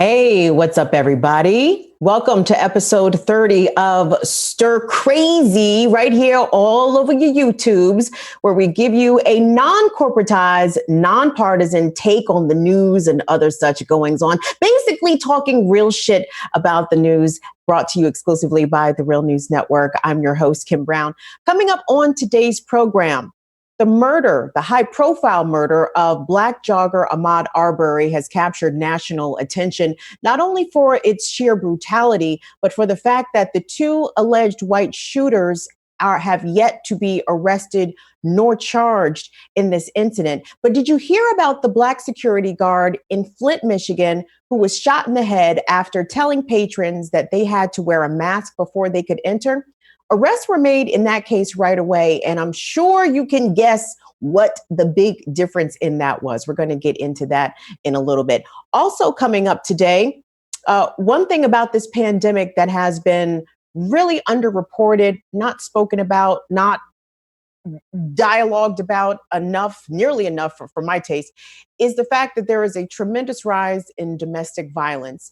Hey, what's up, everybody? Welcome to episode 30 of Stir Crazy, right here all over your YouTubes, where we give you a non-corporatized, nonpartisan take on the news and other such goings on. Basically, talking real shit about the news, brought to you exclusively by the Real News Network. I'm your host, Kim Brown. Coming up on today's program, the high profile murder of Black jogger Ahmaud Arbery has captured national attention, not only for its sheer brutality, but for the fact that the two alleged white shooters have yet to be arrested nor charged in this incident. But did you hear about the Black security guard in Flint, Michigan, who was shot in the head after telling patrons that they had to wear a mask before they could enter? Arrests were made in that case right away, and I'm sure you can guess what the big difference in that was. We're going to get into that in a little bit. Also coming up today, one thing about this pandemic that has been really underreported, not spoken about, not dialogued about enough, nearly enough for my taste, is the fact that there is a tremendous rise in domestic violence,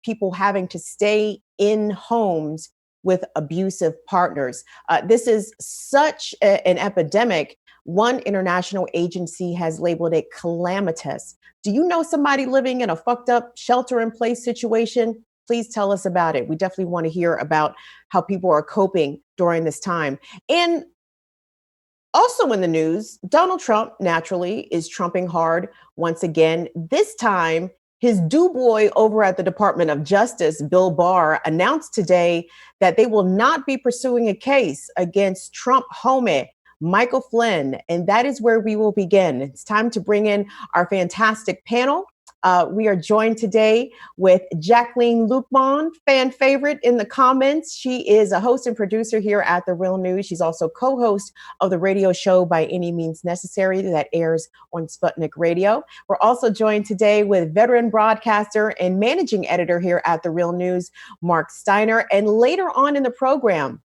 people having to stay in homes with abusive partners. This is such an epidemic. One international agency has labeled it calamitous. Do you know somebody living in a fucked up shelter in place situation? Please tell us about it. We definitely want to hear about how people are coping during this time. And also in the news, Donald Trump naturally is trumping hard once again. This time, his do-boy over at the Department of Justice, Bill Barr, announced today that they will not be pursuing a case against Trump homie Michael Flynn. And that is where we will begin. It's time to bring in our fantastic panel. We are joined today with Jacqueline Luqman, fan favorite in the comments. She is a host and producer here at The Real News. She's also co-host of the radio show By Any Means Necessary that airs on Sputnik Radio. We're also joined today with veteran broadcaster and managing editor here at The Real News, Marc Steiner. And later on in the program,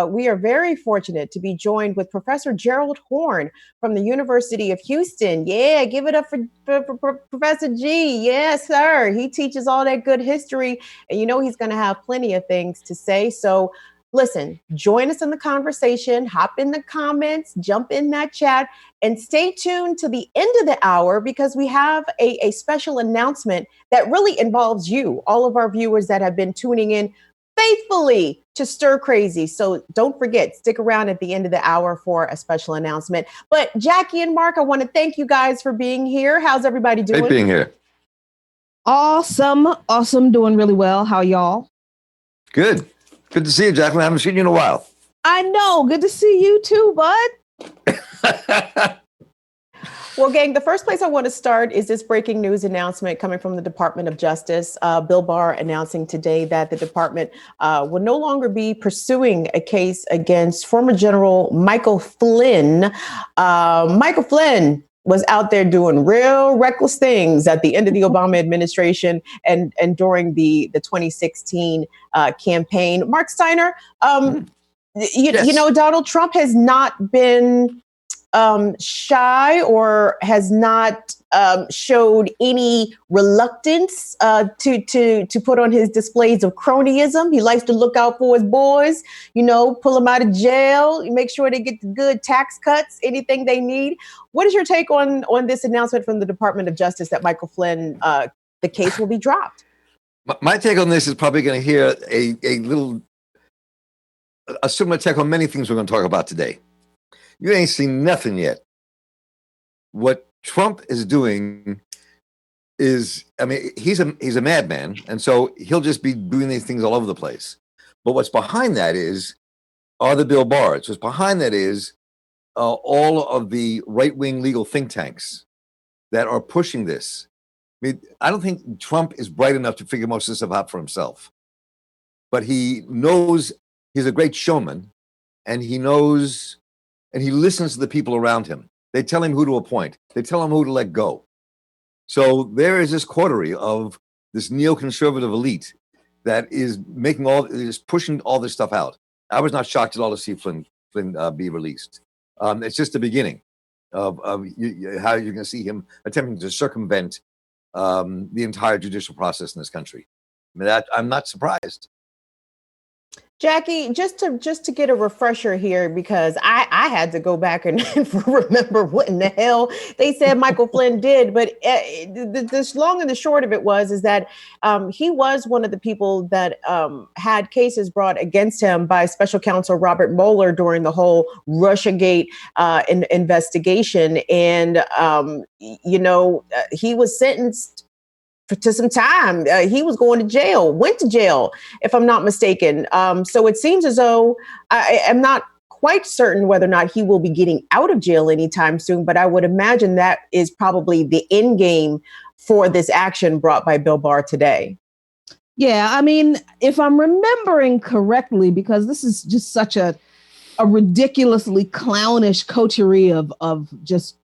we are very fortunate to be joined with Professor Gerald Horne from the University of Houston. Yeah, give it up for Professor G. Yes, sir. He teaches all that good history, and you know he's going to have plenty of things to say. So listen, join us in the conversation, hop in the comments, jump in that chat, and stay tuned to the end of the hour because we have a special announcement that really involves you, all of our viewers that have been tuning in faithfully to Stir Crazy. So don't forget, stick around at the end of the hour for a special announcement. But Jackie and Mark, I want to thank you guys for being here. How's everybody doing? Great being here. Awesome. Doing really well. How y'all? Good. Good to see you, Jacqueline. I haven't seen you in a while. I know. Good to see you too, bud. Well, gang, the first place I want to start is this breaking news announcement coming from the Department of Justice. Bill Barr announcing today that the department will no longer be pursuing a case against former General Michael Flynn. Michael Flynn was out there doing real reckless things at the end of the Obama administration and during the 2016 campaign. Marc Steiner, Yes. you know, Donald Trump has not been shy or has not showed any reluctance to put on his displays of cronyism. He likes to look out for his boys, you know, pull them out of jail, make sure they get the good tax cuts, anything they need. What is your take on this announcement from the Department of Justice that Michael Flynn, the case will be dropped? My take on this is probably going to hear a similar take on many things we're going to talk about today. You ain't seen nothing yet. What Trump is doing is, I mean, he's a madman, and so he'll just be doing these things all over the place. But what's behind that are the Bill Barrs. What's behind that is all of the right-wing legal think tanks that are pushing this. I mean, I don't think Trump is bright enough to figure most of this stuff out for himself. But he knows he's a great showman, and he knows... and he listens to the people around him. They tell him who to appoint. They tell him who to let go. So there is this coterie of this neoconservative elite that is pushing all this stuff out. I was not shocked at all to see Flynn be released. It's just the beginning of how you're going to see him attempting to circumvent the entire judicial process in this country. I mean, I'm not surprised. Jackie, just to get a refresher here, because I had to go back and remember what in the hell they said Michael Flynn did. But the long and the short of it is that he was one of the people that had cases brought against him by Special Counsel Robert Mueller during the whole Russiagate investigation. And, he was sentenced to some time. He was going to jail, went to jail, if I'm not mistaken. So it seems as though I am not quite certain whether or not he will be getting out of jail anytime soon, but I would imagine that is probably the end game for this action brought by Bill Barr today. Yeah, I mean, if I'm remembering correctly, because this is just such a ridiculously clownish coterie of just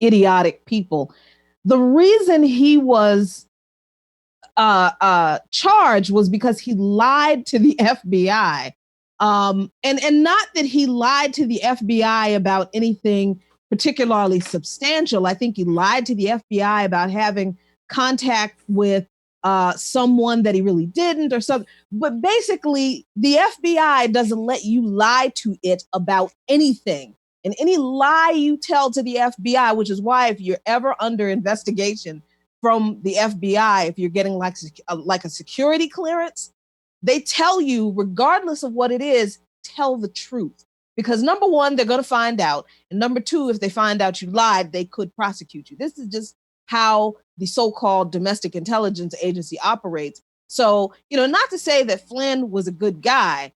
idiotic people. The reason he was charged was because he lied to the FBI. And not that he lied to the FBI about anything particularly substantial. I think he lied to the FBI about having contact with someone that he really didn't or something. But basically, the FBI doesn't let you lie to it about anything. And any lie you tell to the FBI, which is why if you're ever under investigation from the FBI, if you're getting like a security clearance, they tell you, regardless of what it is, tell the truth. Because number one, they're going to find out. And number two, if they find out you lied, they could prosecute you. This is just how the so-called domestic intelligence agency operates. So, not to say that Flynn was a good guy,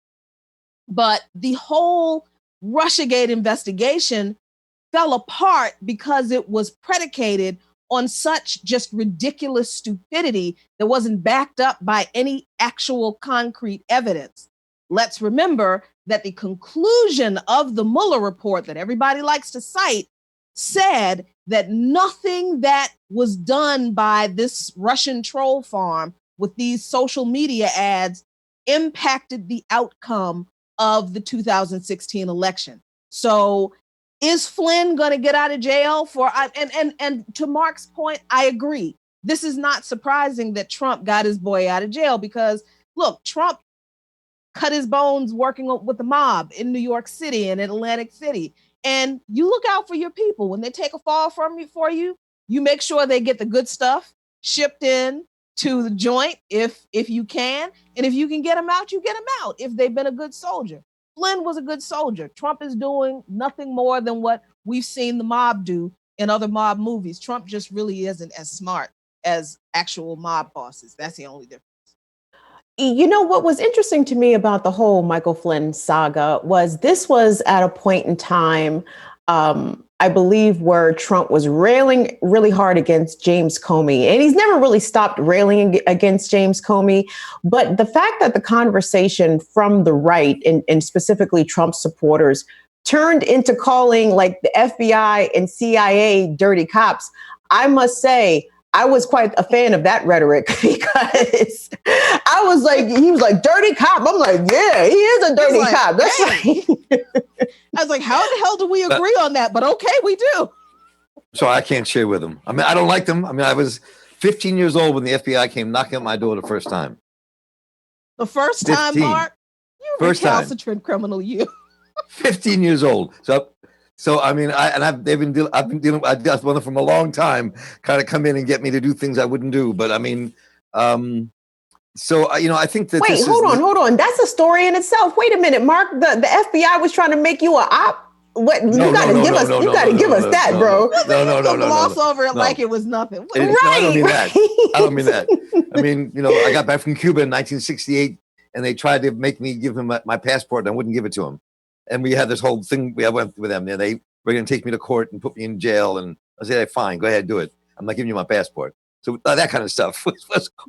but the whole Russiagate investigation fell apart because it was predicated on such just ridiculous stupidity that wasn't backed up by any actual concrete evidence. Let's remember that the conclusion of the Mueller report that everybody likes to cite said that nothing that was done by this Russian troll farm with these social media ads impacted the outcome of the 2016 election. So is Flynn going to get out of jail for, and to Mark's point, I agree. This is not surprising that Trump got his boy out of jail because look, Trump cut his bones working with the mob in New York City and in Atlantic City. And you look out for your people. When they take a fall for you, you make sure they get the good stuff shipped in to the joint if you can. And if you can get them out, you get them out if they've been a good soldier. Flynn was a good soldier. Trump is doing nothing more than what we've seen the mob do in other mob movies. Trump just really isn't as smart as actual mob bosses. That's the only difference. What was interesting to me about the whole Michael Flynn saga was this was at a point in time, I believe, where Trump was railing really hard against James Comey. And he's never really stopped railing against James Comey. But the fact that the conversation from the right, and specifically Trump supporters, turned into calling like the FBI and CIA dirty cops, I must say, I was quite a fan of that rhetoric because I was like, he was like, dirty cop. I'm like, yeah, he is a dirty cop. That's right. I was like, how the hell do we agree on that? But okay, we do. So I can't share with them. I mean, I don't like them. I mean, I was 15 years old when the FBI came knocking at my door the first time. The first time, 15. Mark? You recalcitrant criminal, you. 15 years old. So I mean, I've been dealing with them from a long time, kind of come in and get me to do things I wouldn't do. But I mean, I think that. Wait, hold on. That's a story in itself. Wait a minute, Mark. The FBI was trying to make you an op. What you got to give us? You got to give us that, bro. No. Gloss over it like it was nothing. Right? No, I don't mean that. I don't mean that. I mean, I got back from Cuba in 1968, and they tried to make me give him my passport, and I wouldn't give it to him. And we had this whole thing. I went with them. They were going to take me to court and put me in jail. And I said, fine, go ahead, do it. I'm not giving you my passport. So that kind of stuff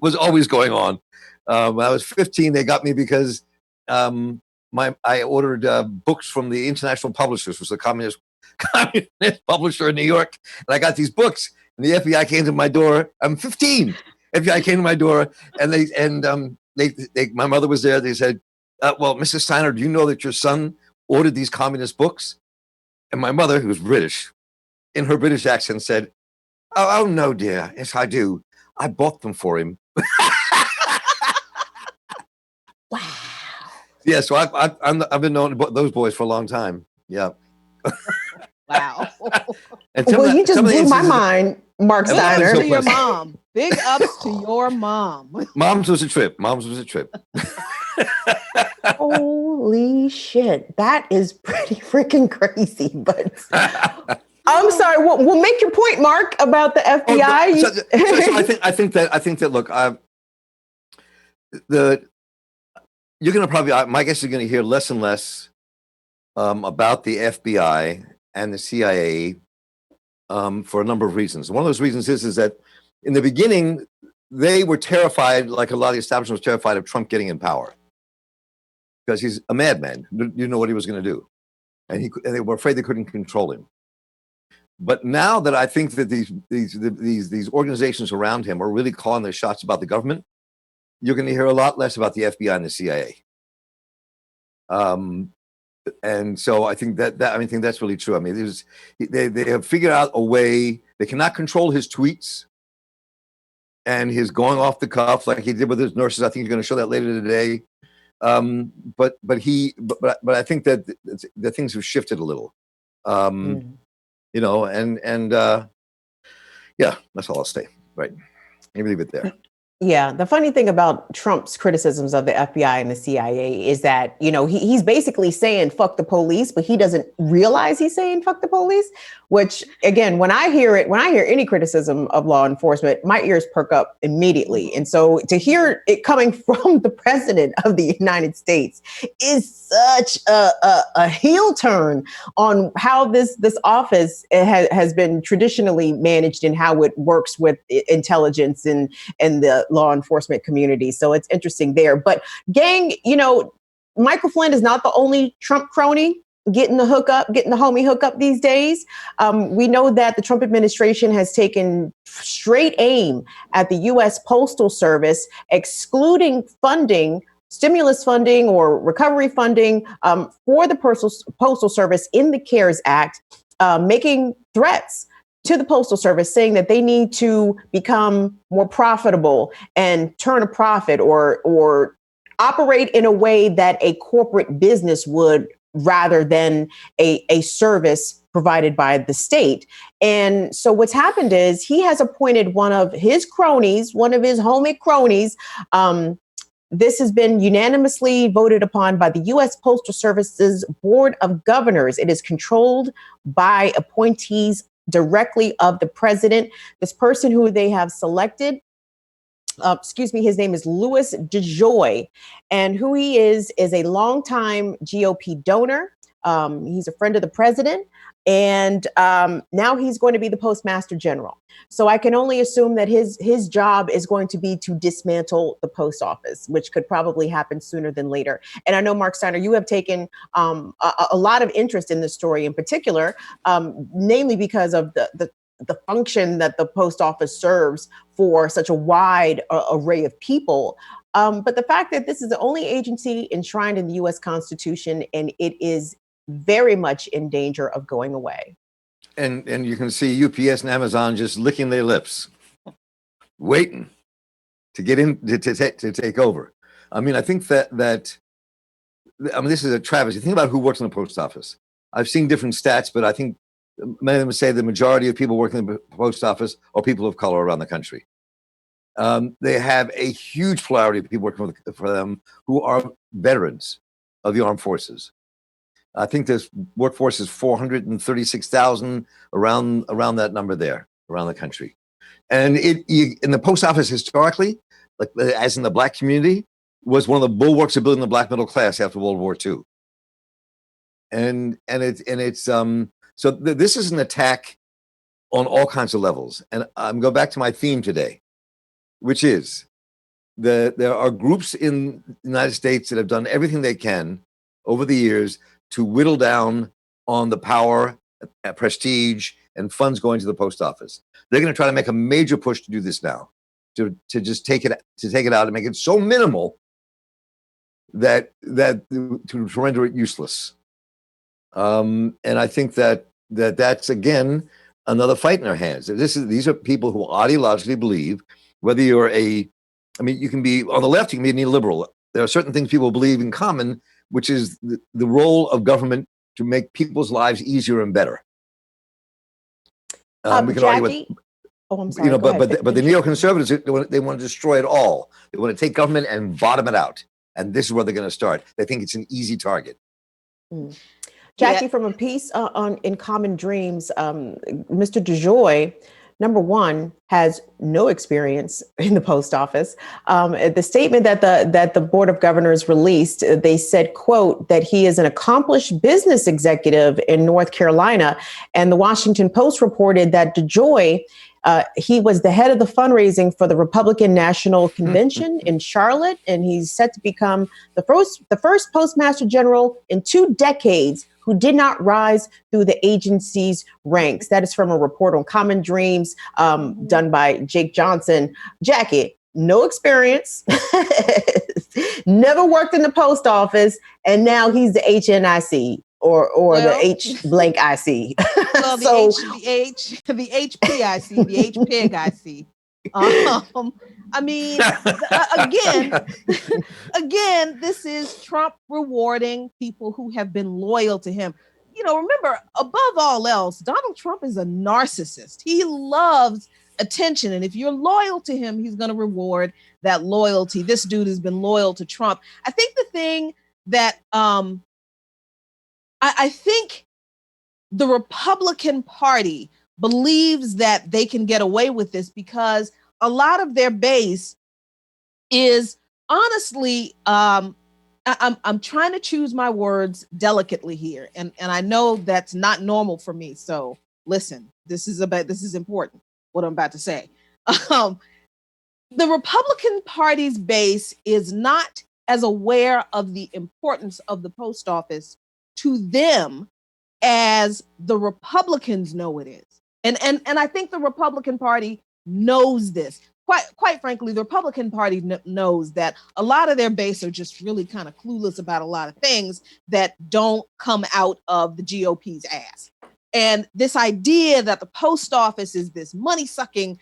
was always going on. When I was 15, they got me because I ordered books from the International Publishers, which was a communist publisher in New York. And I got these books, and the FBI came to my door. I'm 15. FBI came to my door, and my mother was there. They said, well, Mrs. Steiner, do you know that your son ordered these communist books? And my mother, who was British, in her British accent said, oh no, dear. Yes, I do. I bought them for him. Wow. Yeah, so I've been knowing those boys for a long time. Yeah. Wow. And Well, you just some of the blew my instances- mind, Marc Big Big ups Steiner. to your mom. Big ups to your mom. Mom's was a trip. Mom's was a trip. Holy shit. That is pretty freaking crazy. But I'm sorry. We'll make your point, Mark, about the FBI. So I think that look, you're going to probably, my guess is going to hear less and less about the FBI and the CIA for a number of reasons. One of those reasons is that in the beginning, they were terrified, like a lot of the establishment was terrified of Trump getting in power because he's a madman. You know what he was going to do. And they were afraid they couldn't control him. But now that I think that these organizations around him are really calling their shots about the government, you're going to hear a lot less about the FBI and the CIA. And so I think I think that's really true. I mean, they have figured out a way. They cannot control his tweets and his going off the cuff like he did with his nurses. I think he's going to show that later today. But I think that the things have shifted a little. You know, and yeah, that's all I'll say. Right, maybe leave it there. Yeah, the funny thing about Trump's criticisms of the FBI and the CIA is that, you know, he's basically saying fuck the police, but he doesn't realize he's saying fuck the police, which again, when I hear any criticism of law enforcement, my ears perk up immediately. And so to hear it coming from the president of the United States is such a heel turn on how this office has been traditionally managed and how it works with intelligence and the law enforcement community. So it's interesting there. But gang, you know, Michael Flynn is not the only Trump crony getting the homie hookup these days. We know that the Trump administration has taken straight aim at the U.S. Postal Service, excluding funding, stimulus funding or recovery funding for the Postal Service in the CARES Act, making threats to the Postal Service saying that they need to become more profitable and turn a profit or operate in a way that a corporate business would rather than a service provided by the state. And so what's happened is he has appointed one of his homie cronies. This has been unanimously voted upon by the U.S. Postal Service's Board of Governors. It is controlled by appointees directly of the president. This person who they have selected, his name is Louis DeJoy, and who he is a longtime GOP donor. He's a friend of the president, and now he's going to be the Postmaster General. So I can only assume that his job is going to be to dismantle the post office, which could probably happen sooner than later. And I know, Marc Steiner, you have taken a lot of interest in this story in particular, namely because of the function that the post office serves for such a wide array of people. But the fact that this is the only agency enshrined in the U.S. Constitution, and it is very much in danger of going away. And you can see UPS and Amazon just licking their lips, waiting to get in to take over. I mean, I think that this is a travesty. Think about who works in the post office. I've seen different stats, but I think many of them say the majority of people working in the post office are people of color around the country. They have a huge plurality of people working for them who are veterans of the armed forces. I think this workforce is 436,000, around that number there, around the country. And in the post office historically, like as in the black community, was one of the bulwarks of building the black middle class after World War II. So this is an attack on all kinds of levels. And I'm going back to my theme today, which is there are groups in the United States that have done everything they can over the years to whittle down on the power, prestige, and funds going to the post office. They're going to try to make a major push to do this now, to just take it out and make it so minimal that to render it useless. And I think that's again another fight in our hands. These are people who ideologically believe whether you're you can be on the left, you can be a neoliberal. There are certain things people believe in common, which is the role of government to make people's lives easier and better. We can argue Jackie? I'm sorry. but the neoconservatives, they want to destroy it all. They want to take government and bottom it out. And this is where they're going to start. They think it's an easy target. Jackie, from a piece on In Common Dreams, Mr. DeJoy, number one, has no experience in the post office. The statement that the Board of Governors released, they said, quote, that he is an accomplished business executive in North Carolina. And the Washington Post reported that DeJoy, he was the head of the fundraising for the Republican National Convention in Charlotte, and he's set to become the first Postmaster General in 2 decades who did not rise through the agency's ranks. That is from a report on Common Dreams done by Jake Johnson. Jackie, no experience, never worked in the post office, and now he's the HNIC or the H blank IC. Well, the HPIC, the HPIC. Again, this is Trump rewarding people who have been loyal to him. Remember, above all else, Donald Trump is a narcissist. He loves attention. And if you're loyal to him, he's going to reward that loyalty. This dude has been loyal to Trump. I think the thing that I think the Republican Party believes that they can get away with this because a lot of their base is honestly, I'm trying to choose my words delicately here. And I know that's not normal for me. So listen, this is important, what I'm about to say. The Republican Party's base is not as aware of the importance of the post office to them as the Republicans know it is. And I think the Republican Party knows this. Quite frankly, the Republican Party knows that a lot of their base are just really kind of clueless about a lot of things that don't come out of the GOP's ass. And this idea that the post office is this money-sucking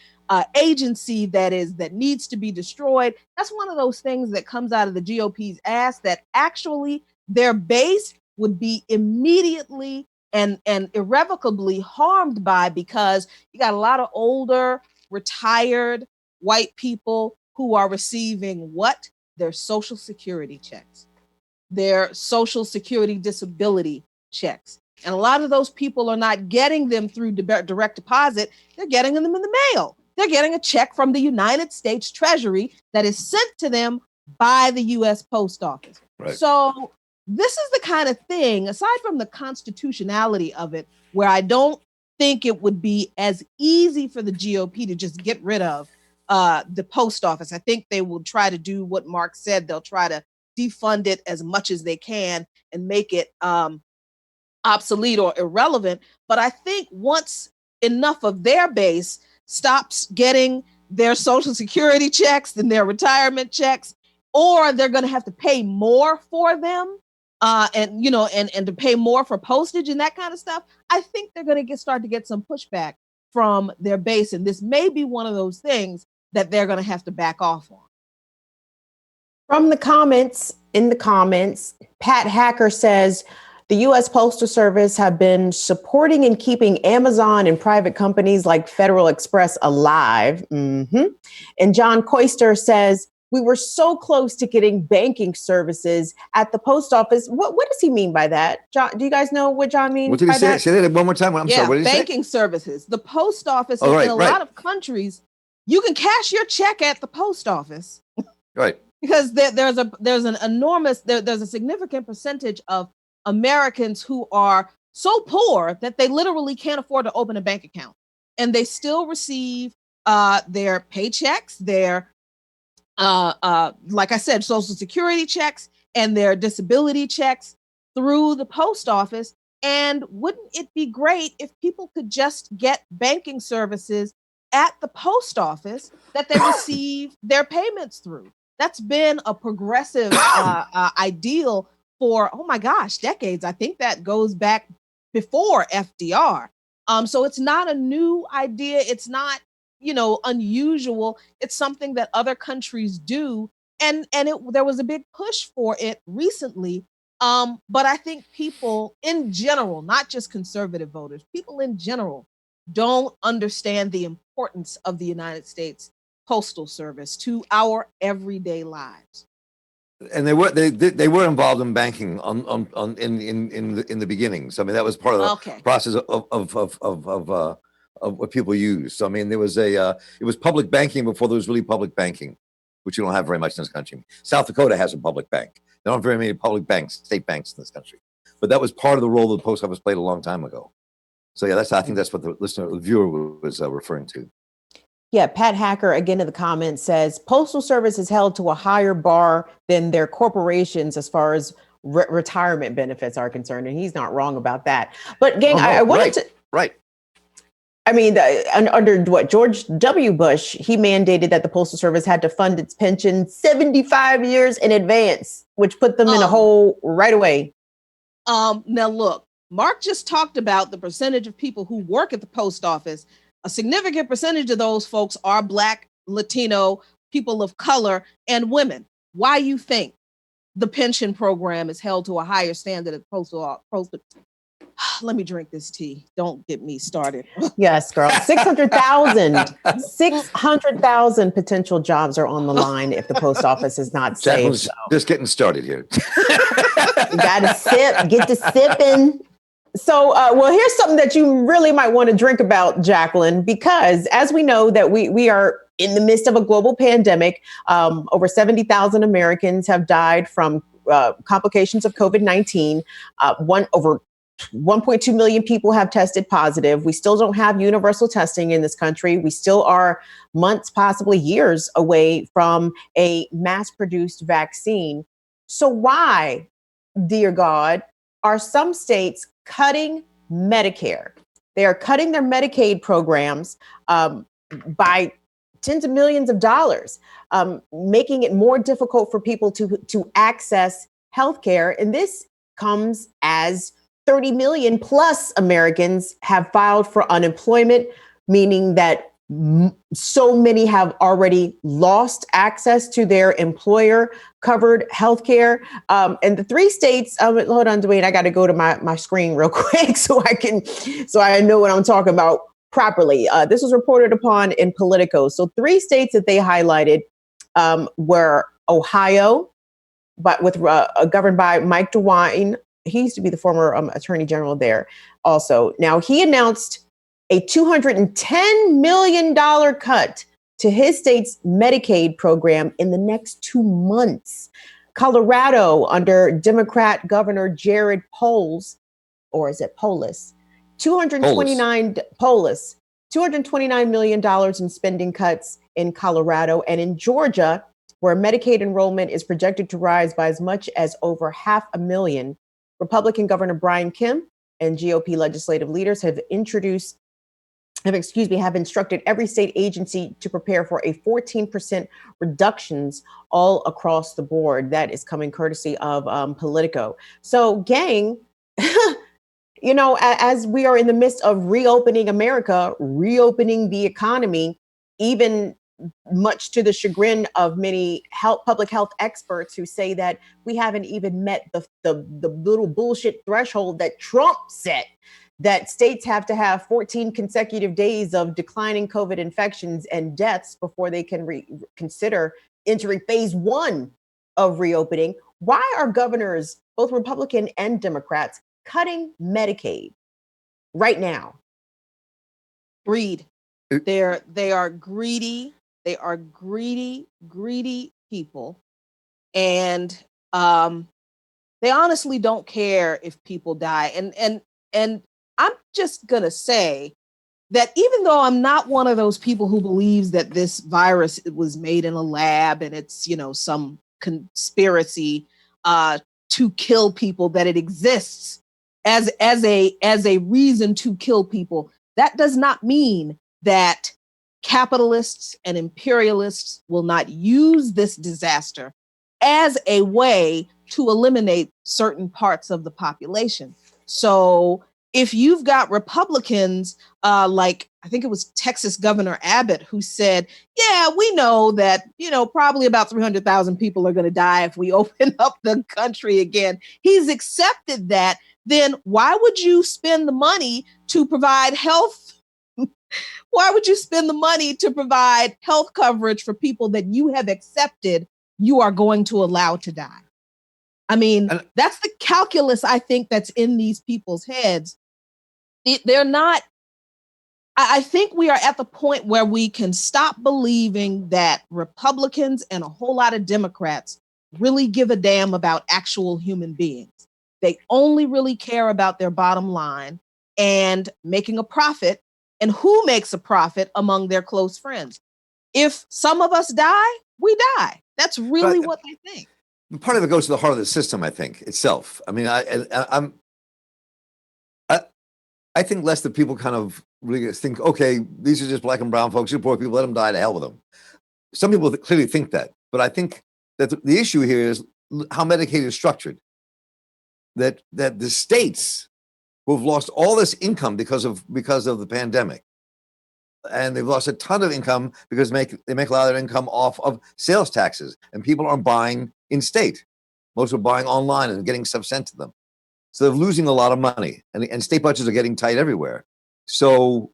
agency that needs to be destroyed, that's one of those things that comes out of the GOP's ass that actually their base would be immediately and irrevocably harmed by, because you got a lot of older, retired white people who are receiving what? Their Social Security checks, their Social Security disability checks. And a lot of those people are not getting them through direct deposit. They're getting them in the mail. They're getting a check from the United States Treasury that is sent to them by the U.S. Post Office. Right. So this is the kind of thing, aside from the constitutionality of it, where I don't think it would be as easy for the GOP to just get rid of the post office. I think they will try to do what Mark said. They'll try to defund it as much as they can and make it obsolete or irrelevant. But I think once enough of their base stops getting their Social Security checks and their retirement checks, or they're going to have to pay more for them, and to pay more for postage and that kind of stuff, I think they're going to start to get some pushback from their base. And this may be one of those things that they're going to have to back off on. From the comments, Pat Hacker says, the U.S. Postal Service have been supporting and keeping Amazon and private companies like Federal Express alive. Mm-hmm. And John Koister says, we were so close to getting banking services at the post office. What does he mean by that? John, do you guys know what John means? What did he say? That? Say that one more time. I'm sorry. What did he say? Banking services. The post office in a lot of countries, you can cash your check at the post office. Right. Because there's a significant percentage of Americans who are so poor that they literally can't afford to open a bank account, and they still receive their paychecks, their like I said, Social Security checks and their disability checks through the post office. And wouldn't it be great if people could just get banking services at the post office that they receive their payments through? That's been a progressive ideal for, oh my gosh, decades. I think that goes back before FDR. So it's not a new idea. It's not unusual. It's something that other countries do. And there was a big push for it recently. But I think people in general, not just conservative voters, people in general don't understand the importance of the United States Postal Service to our everyday lives. And they were involved in banking in the beginnings. I mean, that was part of the process of what people use. So I mean, there was it was public banking before there was really public banking, which you don't have very much in this country. South Dakota has a public bank. There aren't very many public banks, state banks in this country. But that was part of the role that the post office played a long time ago. So yeah, I think that's what the viewer was referring to. Yeah, Pat Hacker, again in the comments, says Postal Service is held to a higher bar than their corporations as far as retirement benefits are concerned. And he's not wrong about that. But gang, I wanted to... Right. I mean, under what, George W. Bush, he mandated that the Postal Service had to fund its pension 75 years in advance, which put them in a hole right away. Now, look, Mark just talked about the percentage of people who work at the post office. A significant percentage of those folks are Black, Latino, people of color, and women. Why you think the pension program is held to a higher standard at postal? Let me drink this tea. Don't get me started. Yes, girl. 600,000 potential jobs are on the line if the post office is not safe. Just getting started here. You got to get to sipping. So, well, here's something that you really might want to drink about, Jacqueline, because as we know that we are in the midst of a global pandemic, over 70,000 Americans have died from complications of COVID-19. Over 1.2 million people have tested positive. We still don't have universal testing in this country. We still are months, possibly years away from a mass-produced vaccine. So why, dear God, are some states cutting Medicare? They are cutting their Medicaid programs by tens of millions of dollars, making it more difficult for people to access healthcare. And this comes as 30 million plus Americans have filed for unemployment, meaning that so many have already lost access to their employer covered healthcare. And the three states, hold on, Dwayne, I got to go to my screen real quick so I know what I'm talking about properly. This was reported upon in Politico. So three states that they highlighted were Ohio, but governed by Mike DeWine. He used to be the former attorney general there also. Now he announced a $210 million cut to his state's Medicaid program in the next 2 months. Colorado, under Democrat Governor Jared Polis, or is it Polis? $229 million in spending cuts in Colorado. And in Georgia, where Medicaid enrollment is projected to rise by as much as over 500,000, Republican Governor Brian Kemp and GOP legislative leaders have instructed every state agency to prepare for a 14% reductions all across the board. That is coming courtesy of Politico. So, gang, as we are in the midst of reopening America, reopening the economy, even much to the chagrin of many public health experts who say that we haven't even met the little bullshit threshold that Trump set, that states have to have 14 consecutive days of declining COVID infections and deaths before they can consider entering phase 1 of reopening. Why are governors, both Republican and Democrats, cutting Medicaid right now? Greed. They are greedy. They are greedy people. And they honestly don't care if people die. And I'm just going to say that even though I'm not one of those people who believes that this virus was made in a lab and it's, some conspiracy to kill people, that it exists as a reason to kill people, that does not mean that capitalists and imperialists will not use this disaster as a way to eliminate certain parts of the population. So if you've got Republicans like I think it was Texas Governor Abbott who said, yeah, we know that, probably about 300,000 people are going to die if we open up the country again. He's accepted that. Then why would you spend the money to provide health? Why would you spend the money to provide health coverage for people that you have accepted you are going to allow to die? I mean, that's the calculus, I think, that's in these people's heads. They're not. I think we are at the point where we can stop believing that Republicans and a whole lot of Democrats really give a damn about actual human beings. They only really care about their bottom line and making a profit, and who makes a profit among their close friends. If some of us die, we die. That's really what they think. Part of it goes to the heart of the system, I think, itself. I mean, I think less that people kind of really think, okay, these are just black and brown folks, these are poor people, let them die, to hell with them. Some people clearly think that, but I think that the issue here is how Medicaid is structured. That the states who have lost all this income because of the pandemic, and they've lost a ton of income because they make a lot of their income off of sales taxes, and people aren't buying in state. Most are buying online and getting stuff sent to them. So they're losing a lot of money, and state budgets are getting tight everywhere. So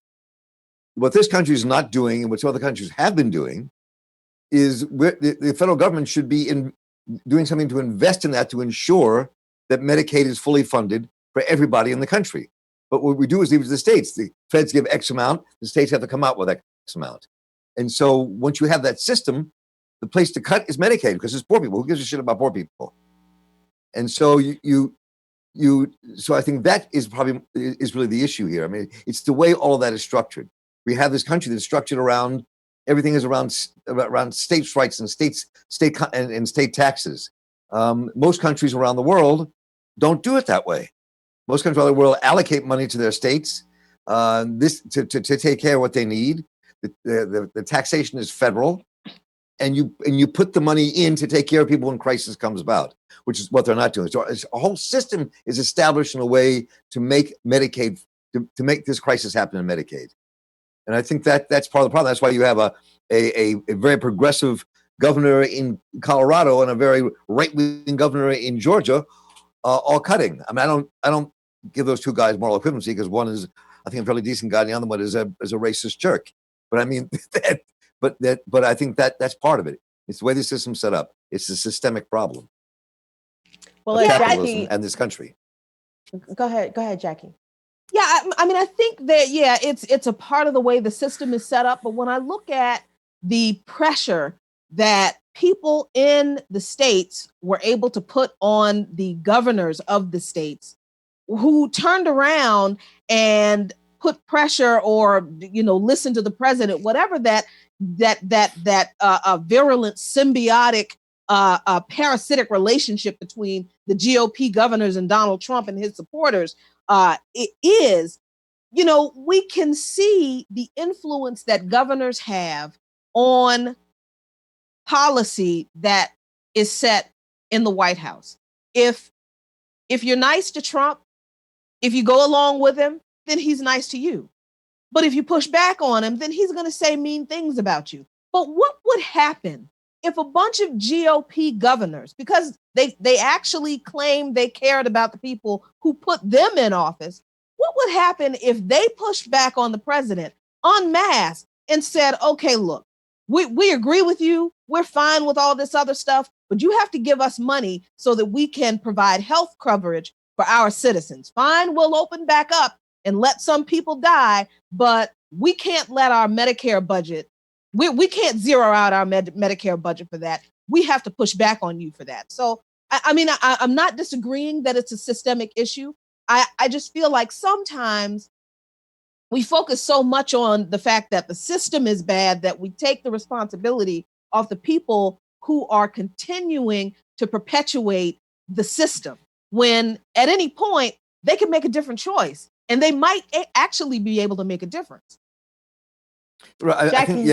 what this country is not doing, and what some other countries have been doing, is the federal government should be doing something to invest in that, to ensure that Medicaid is fully funded for everybody in the country. But what we do is leave it to the states. The feds give X amount, the states have to come out with X amount. And so once you have that system, the place to cut is Medicaid, because it's poor people. Who gives a shit about poor people? And so so I think that is really the issue here. I mean, it's the way all of that is structured. We have this country that's structured around, everything is around states' rights and state taxes. Most countries around the world don't do it that way. Most countries around the world allocate money to their states to take care of what they need. The taxation is federal, and you put the money in to take care of people when crisis comes about, which is what they're not doing. So a whole system is established in a way to make Medicaid, to make this crisis happen in Medicaid. And I think that's part of the problem. That's why you have a very progressive governor in Colorado and a very right-wing governor in Georgia, all cutting. I mean, I don't give those two guys moral equivalency, because one is, I think, a fairly decent guy, and the other one is a racist jerk. But I mean, but I think that's part of it. It's the way the system's set up. It's a systemic problem. Well, capitalism and this country. Go ahead, Jackie. Yeah, I mean, I think that, it's a part of the way the system is set up. But when I look at the pressure that people in the states were able to put on the governors of the states, who turned around and put pressure, or listen to the president, whatever that virulent symbiotic parasitic relationship between the GOP governors and Donald Trump and his supporters it is, we can see the influence that governors have on policy that is set in the White House. If you're nice to Trump, if you go along with him, then he's nice to you. But if you push back on him, then he's going to say mean things about you. But what would happen if a bunch of GOP governors, because they actually claimed they cared about the people who put them in office, what would happen if they pushed back on the president en masse and said, okay, look, we agree with you. We're fine with all this other stuff, but you have to give us money so that we can provide health coverage for our citizens. Fine, we'll open back up and let some people die, but we can't let our Medicare budget, we can't zero out our Medicare budget for that. We have to push back on you for that. So, I'm not disagreeing that it's a systemic issue. I just feel like sometimes we focus so much on the fact that the system is bad that we take the responsibility off the people who are continuing to perpetuate the system, when at any point they can make a different choice, and they might actually be able to make a difference. Right, Jackie,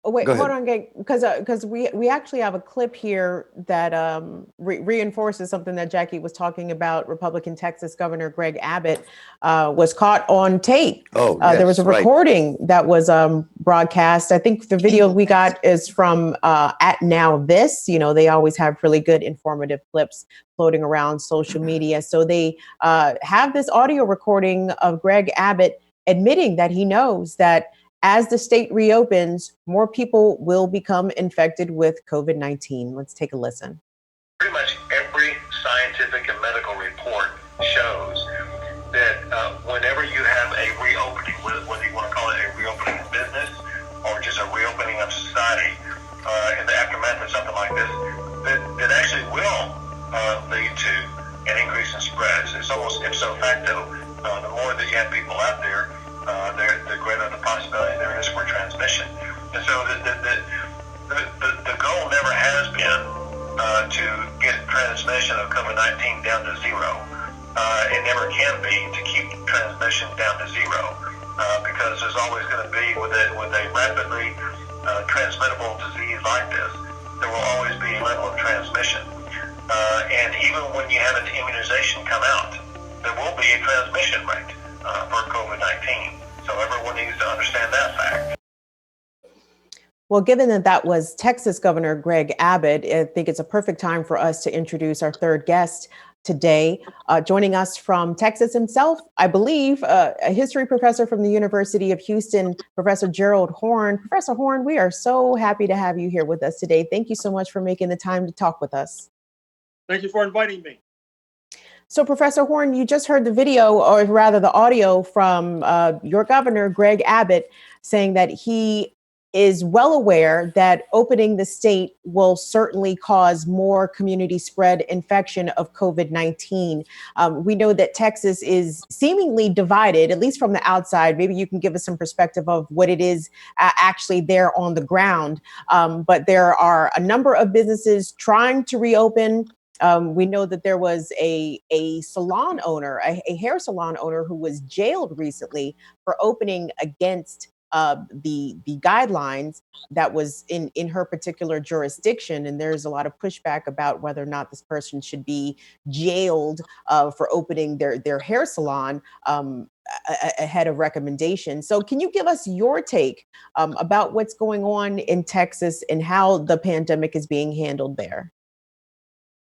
Oh, wait, Go hold ahead. on, Gang, because we actually have a clip here that reinforces something that Jackie was talking about. Republican Texas Governor Greg Abbott was caught on tape. Oh, There was a yes, right. recording that was broadcast. I think the video we got is from at Now This. You know, they always have really good informative clips floating around social media. So they have this audio recording of Greg Abbott admitting that he knows that as the state reopens, more people will become infected with COVID-19. Let's take a listen. Pretty much every scientific and medical report shows that whenever you have a reopening, whether you want to call it a reopening of business or just a reopening of society in the aftermath of something like this, that actually will lead to an increase in spreads. It's almost ipso facto. The more that you have people out there, the greater the possibility there is for transmission. And so the goal never has been to get transmission of COVID-19 down to zero. It never can be to keep transmission down to zero because there's always going to be, with a rapidly transmittable disease like this, there will always be a level of transmission. And even when you have an immunization come out, there will be a transmission rate for COVID-19. So everyone needs to understand that fact. Well, given that that was Texas Governor Greg Abbott, I think it's a perfect time for us to introduce our third guest today. Joining us from Texas himself, I believe, a history professor from the University of Houston, Professor Gerald Horne. Professor Horne, we are so happy to have you here with us today. Thank you so much for making the time to talk with us. Thank you for inviting me. So, Professor Horne, you just heard the video, or rather the audio from your governor, Greg Abbott, saying that he is well aware that opening the state will certainly cause more community spread infection of COVID-19. We know that Texas is seemingly divided, at least from the outside. Maybe you can give us some perspective of what it is actually there on the ground. But there are a number of businesses trying to reopen. We know that there was a salon owner, a hair salon owner who was jailed recently for opening against the guidelines that was in her particular jurisdiction. And there's a lot of pushback about whether or not this person should be jailed for opening their hair salon ahead of recommendation. So can you give us your take about what's going on in Texas and how the pandemic is being handled there?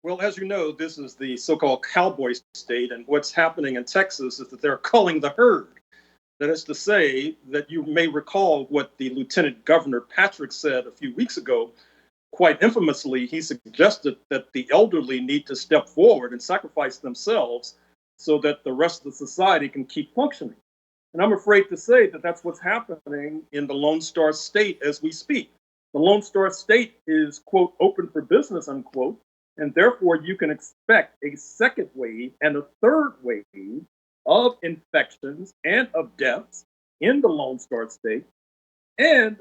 Well, as you know, this is the so-called cowboy state, and what's happening in Texas is that they're culling the herd. That is to say that you may recall what the Lieutenant Governor Patrick said a few weeks ago. Quite infamously, he suggested that the elderly need to step forward and sacrifice themselves so that the rest of the society can keep functioning. And I'm afraid to say that that's what's happening in the Lone Star State as we speak. The Lone Star State is, quote, open for business, unquote, and therefore you can expect a second wave and a third wave of infections and of deaths in the Lone Star State. And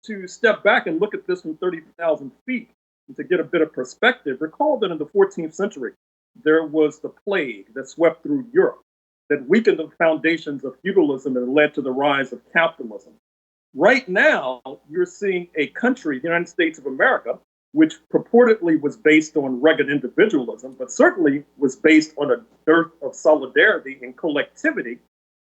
to step back and look at this from 30,000 feet and to get a bit of perspective, recall that in the 14th century, there was the plague that swept through Europe that weakened the foundations of feudalism and led to the rise of capitalism. Right now, you're seeing a country, the United States of America, which purportedly was based on rugged individualism, but certainly was based on a dearth of solidarity and collectivity.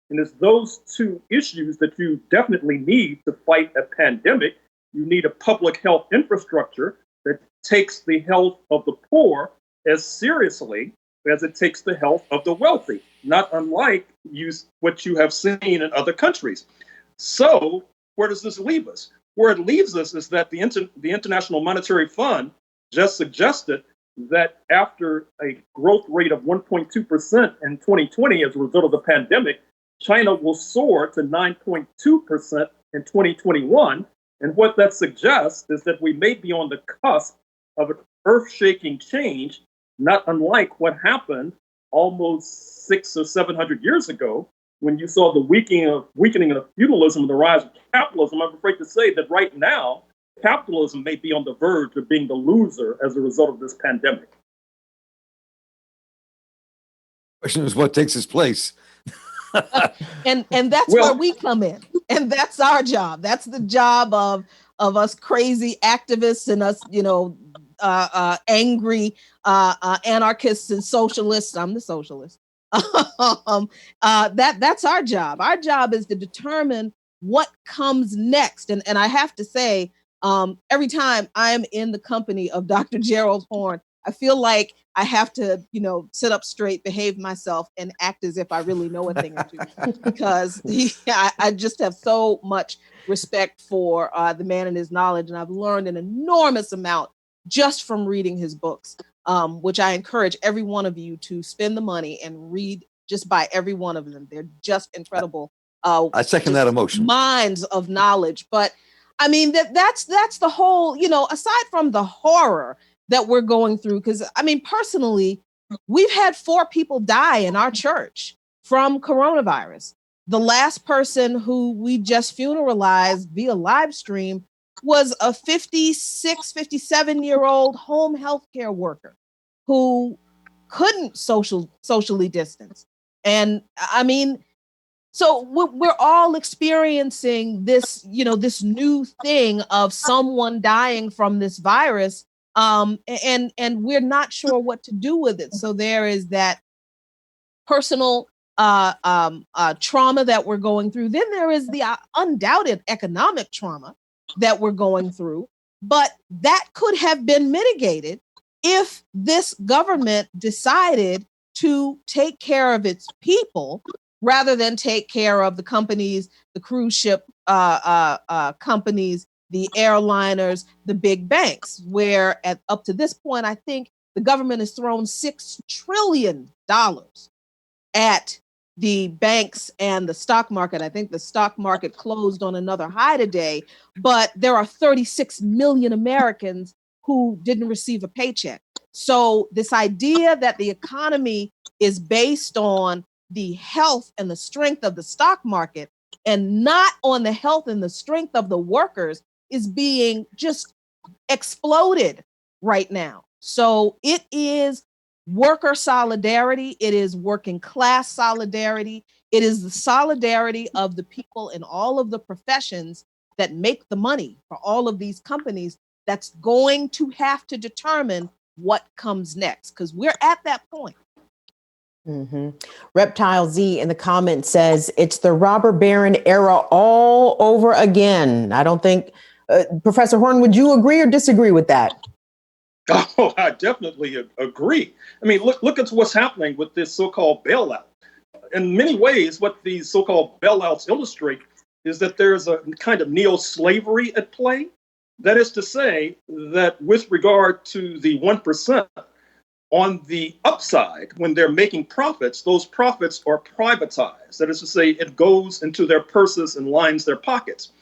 And it's those two issues that you definitely need to fight a pandemic. You need a public health infrastructure that takes the health of the poor as seriously as it takes the health of the wealthy, not unlike what you have seen in other countries. So where does this leave us? Where it leaves us is that the International Monetary Fund just suggested that after a growth rate of 1.2% in 2020 as a result of the pandemic, China will soar to 9.2% in 2021. And what that suggests is that we may be on the cusp of an earth-shaking change, not unlike what happened almost 600 or 700 years ago, when you saw the weakening of feudalism and the rise of capitalism. I'm afraid to say that right now, capitalism may be on the verge of being the loser as a result of this pandemic. Question is, what takes its place? And that's where we come in. And that's our job. That's the job of us crazy activists and us, angry anarchists and socialists. I'm the socialist. That's our job. Our job is to determine what comes next. And I have to say, every time I'm in the company of Dr. Gerald Horne, I feel like I have to, sit up straight, behave myself, and act as if I really know a thing or two, because I just have so much respect for the man and his knowledge. And I've learned an enormous amount just from reading his books, which I encourage every one of you to spend the money and read just by every one of them. They're just incredible. I second that emotion. Mines of knowledge. But I mean, that's the whole, aside from the horror that we're going through, because I mean, personally, we've had 4 people die in our church from coronavirus. The last person who we just funeralized via live stream was a 56, 57-year-old home healthcare worker who couldn't socially distance. And I mean, so we're all experiencing this, this new thing of someone dying from this virus, and we're not sure what to do with it. So there is that personal trauma that we're going through. Then there is the undoubted economic trauma that we're going through. But that could have been mitigated if this government decided to take care of its people rather than take care of the companies, the cruise ship companies, the airliners, the big banks, where up to this point, I think the government has thrown $6 trillion at the banks and the stock market. I think the stock market closed on another high today, but there are 36 million Americans who didn't receive a paycheck. So this idea that the economy is based on the health and the strength of the stock market and not on the health and the strength of the workers is being just exploded right now. So it is worker solidarity. It is working class solidarity. It is the solidarity of the people in all of the professions that make the money for all of these companies that's going to have to determine what comes next, because we're at that point. Mm-hmm. Reptile Z in the comments says it's the robber baron era all over again. I don't think, Professor Horne, would you agree or disagree with that? Oh, I definitely agree. I mean, look at what's happening with this so-called bailout. In many ways, what these so-called bailouts illustrate is that there's a kind of neo-slavery at play. That is to say that with regard to the 1%, on the upside, when they're making profits, those profits are privatized. That is to say, it goes into their purses and lines their pockets.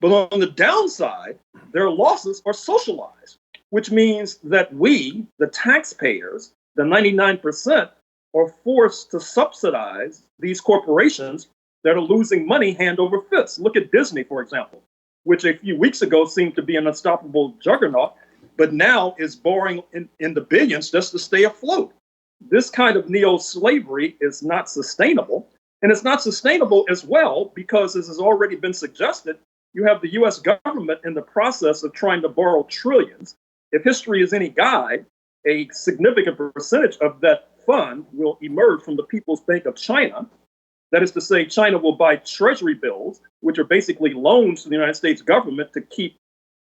But on the downside, their losses are socialized, which means that we, the taxpayers, the 99%, are forced to subsidize these corporations that are losing money hand over fist. Look at Disney, for example, which a few weeks ago seemed to be an unstoppable juggernaut, but now is borrowing in the billions just to stay afloat. This kind of neo-slavery is not sustainable. And it's not sustainable as well because, as has already been suggested, you have the US government in the process of trying to borrow trillions. If history is any guide, a significant percentage of that fund will emerge from the People's Bank of China. That is to say, China will buy treasury bills, which are basically loans to the United States government to keep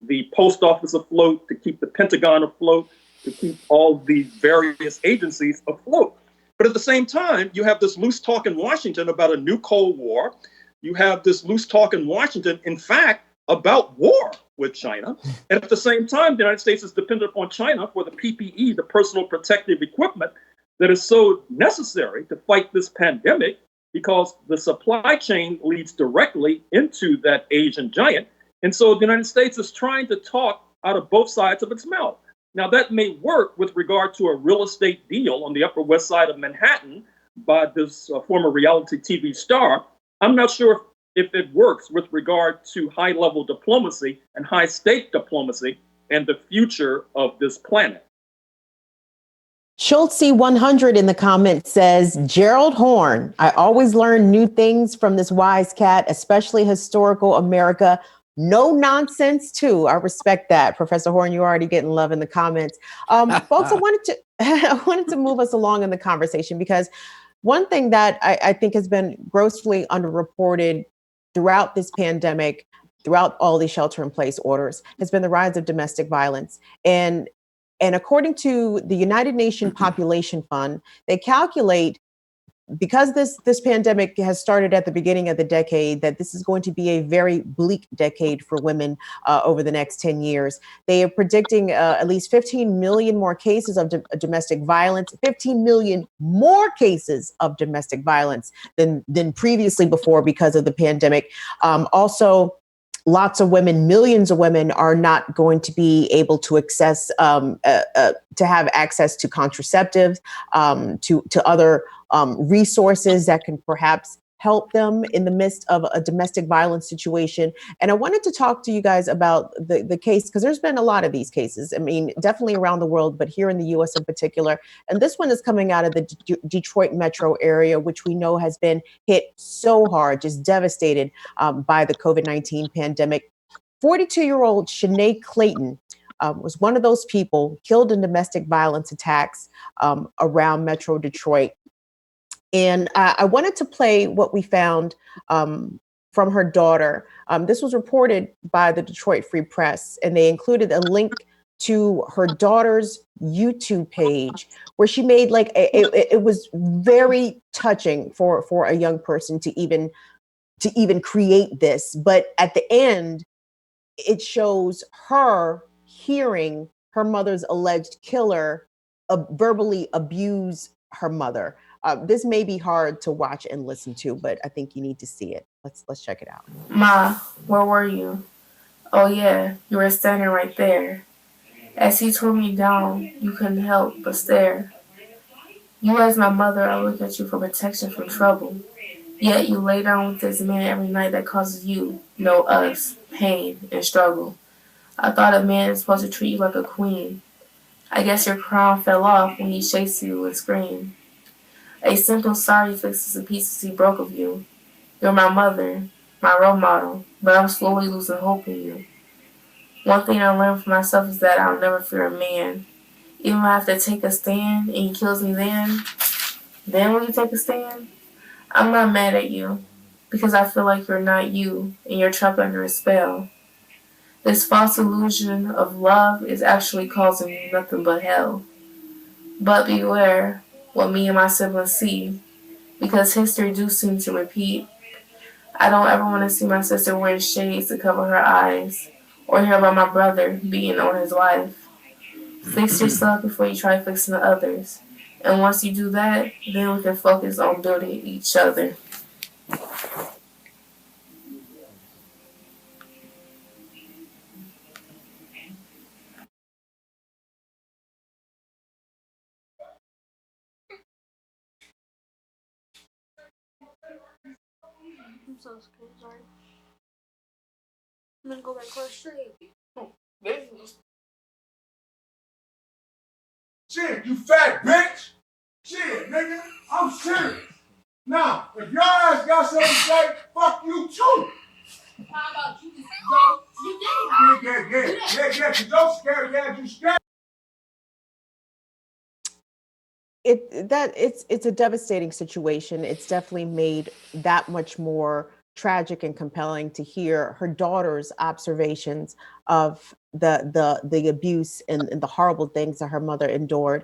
the post office afloat, to keep the Pentagon afloat, to keep all the various agencies afloat. But at the same time, you have this loose talk in Washington about a new Cold War. You have this loose talk in Washington, in fact, about war with China. And at the same time, the United States is dependent upon China for the PPE, the personal protective equipment that is so necessary to fight this pandemic, because the supply chain leads directly into that Asian giant. And so the United States is trying to talk out of both sides of its mouth. Now, that may work with regard to a real estate deal on the Upper West Side of Manhattan by this former reality TV star. I'm not sure if it works with regard to high-level diplomacy and high-stake diplomacy and the future of this planet. Schultz 100 in the comments says, Gerald Horne, I always learn new things from this wise cat, especially historical America. no nonsense too. I respect that. Professor Horne, you're already getting love in the comments. Folks, I wanted to move us along in the conversation because one thing that I think has been grossly underreported throughout this pandemic, throughout all these shelter-in-place orders, has been the rise of domestic violence. And according to the United Nations Population Fund, they calculate, because this pandemic has started at the beginning of the decade, that this is going to be a very bleak decade for women over the next 10 years. They are predicting at least 15 million more cases of domestic violence, 15 million more cases of domestic violence than previously before because of the pandemic. Also, lots of women, millions of women, are not going to be able to access, to have access to contraceptives, to other resources that can perhaps help them in the midst of a domestic violence situation. And I wanted to talk to you guys about the case, because there's been a lot of these cases. I mean, definitely around the world, but here in the US in particular. And this one is coming out of the Detroit metro area, which we know has been hit so hard, just devastated by the COVID-19 pandemic. 42-year-old Shanae Clayton was one of those people killed in domestic violence attacks around Metro Detroit. And I wanted to play what we found from her daughter. This was reported by the Detroit Free Press, and they included a link to her daughter's YouTube page where she made it was very touching for a young person to even create this. But at the end, it shows her hearing her mother's alleged killer verbally abuse her mother. This may be hard to watch and listen to, but I think you need to see it. Let's check it out. Ma, where were you? Oh yeah, you were standing right there. As he tore me down, you couldn't help but stare. You as my mother, I look at you for protection from trouble. Yet you lay down with this man every night that causes you, no us, pain and struggle. I thought a man is supposed to treat you like a queen. I guess your crown fell off when he chased you and screamed. A simple sorry fixes the pieces he broke of you. You're my mother, my role model, but I'm slowly losing hope in you. One thing I learned for myself is that I'll never fear a man. Even if I have to take a stand and he kills me then will you take a stand? I'm not mad at you, because I feel like you're not you and you're trapped under a spell. This false illusion of love is actually causing me nothing but hell. But beware what me and my siblings see, because history do seem to repeat. I don't ever want to see my sister wearing shades to cover her eyes, or hear about my brother beating on his wife. Fix yourself before you try fixing the others. And once you do that, then we can focus on building each other. I'm so scared, sorry. I'm gonna go back to sleep. Shit, you fat bitch! Shit, nigga, I'm serious. Now, if your ass got something to say, fuck you too. How about you just go? You did. Yeah, cause don't scare ass, you scared. It's a devastating situation. It's definitely made that much more tragic and compelling to hear her daughter's observations of the abuse and the horrible things that her mother endured.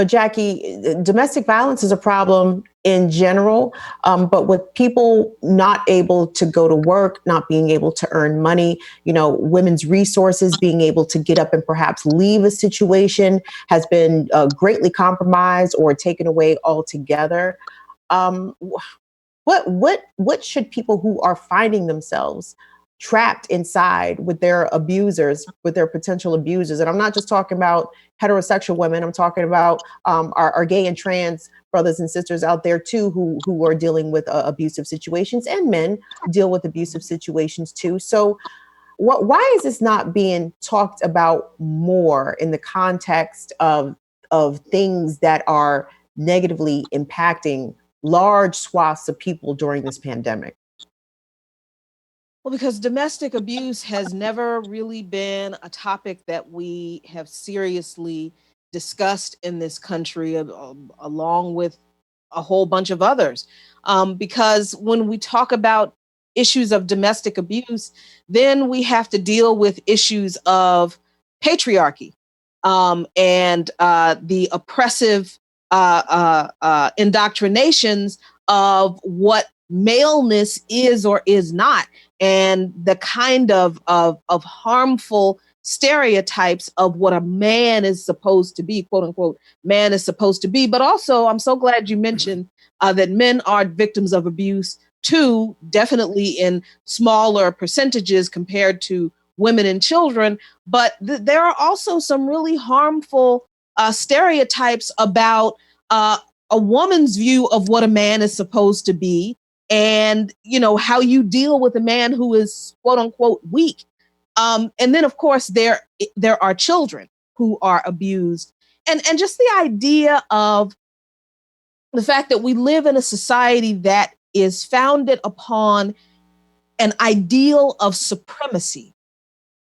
Jackie, domestic violence is a problem in general, but with people not able to go to work, not being able to earn money, women's resources, being able to get up and perhaps leave a situation has been greatly compromised or taken away altogether. What should people who are finding themselves trapped inside with their abusers, with their potential abusers? And I'm not just talking about heterosexual women. I'm talking about our gay and trans brothers and sisters out there too, who are dealing with abusive situations, and men deal with abusive situations too. So why is this not being talked about more in the context of things that are negatively impacting large swaths of people during this pandemic? Well, because domestic abuse has never really been a topic that we have seriously discussed in this country, along with a whole bunch of others. Because when we talk about issues of domestic abuse, then we have to deal with issues of patriarchy, and the oppressive indoctrinations of what maleness is or is not, and the kind of harmful stereotypes of what a man is supposed to be, quote unquote, man is supposed to be. But also, I'm so glad you mentioned that men are victims of abuse too, definitely in smaller percentages compared to women and children. But there are also some really harmful stereotypes about a woman's view of what a man is supposed to be, and how you deal with a man who is quote unquote weak. And then of course there are children who are abused, and just the idea of the fact that we live in a society that is founded upon an ideal of supremacy,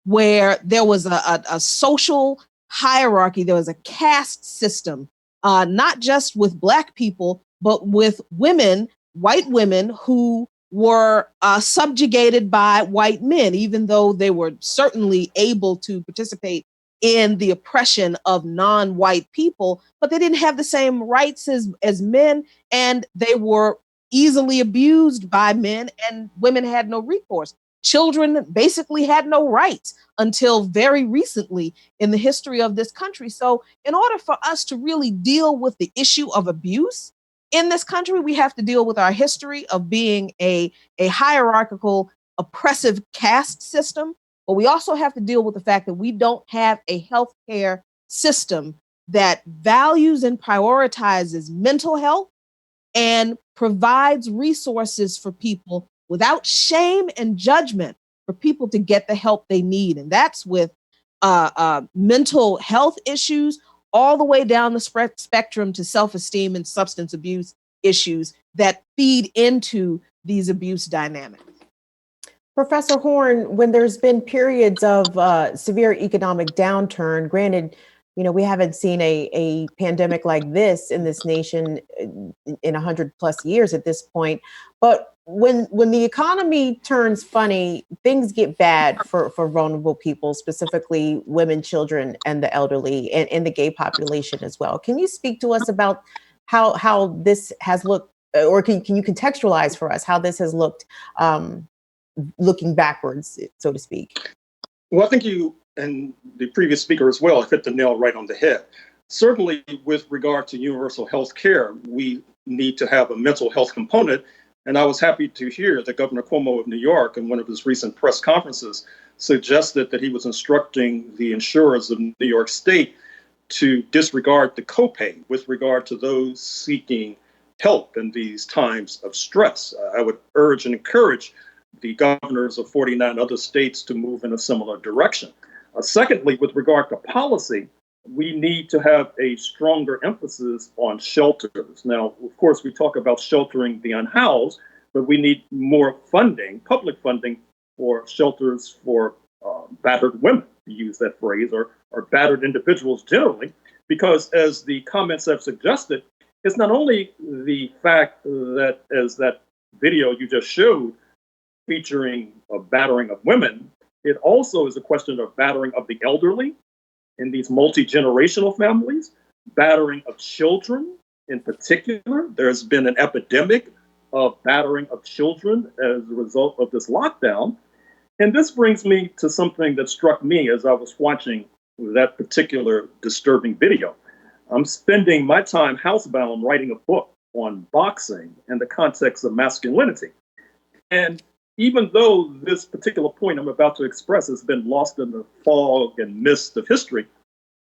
where there was a social hierarchy, there was a caste system, not just with Black people, but with women, white women who were subjugated by white men, even though they were certainly able to participate in the oppression of non-white people, but they didn't have the same rights as men, and they were easily abused by men, and women had no recourse. Children basically had no rights until very recently in the history of this country. So in order for us to really deal with the issue of abuse in this country, we have to deal with our history of being a hierarchical, oppressive caste system. But we also have to deal with the fact that we don't have a healthcare system that values and prioritizes mental health and provides resources for people without shame and judgment, for people to get the help they need. And that's with mental health issues all the way down the spectrum to self-esteem and substance abuse issues that feed into these abuse dynamics. Professor Horne, when there's been periods of severe economic downturn, granted, we haven't seen a pandemic like this in this nation in 100 plus years at this point. But when the economy turns funny, things get bad for vulnerable people, specifically women, children, and the elderly, and the gay population as well. Can you speak to us about how this has looked, or can you contextualize for us how this has looked, looking backwards, so to speak? Well, I think you and the previous speaker as well hit the nail right on the head. Certainly, with regard to universal health care, we need to have a mental health component. And I was happy to hear that Governor Cuomo of New York, in one of his recent press conferences, suggested that he was instructing the insurers of New York State to disregard the copay with regard to those seeking help in these times of stress. I would urge and encourage the governors of 49 other states to move in a similar direction. Secondly, with regard to policy, we need to have a stronger emphasis on shelters. Now, of course, we talk about sheltering the unhoused, but we need more funding, public funding, for shelters for battered women, to use that phrase, or battered individuals generally, because as the comments have suggested, it's not only the fact that, as that video you just showed, featuring a battering of women, it also is a question of battering of the elderly in these multi-generational families, battering of children in particular. There's been an epidemic of battering of children as a result of this lockdown. And this brings me to something that struck me as I was watching that particular disturbing video. I'm spending my time housebound writing a book on boxing and the context of masculinity. And even though this particular point I'm about to express has been lost in the fog and mist of history,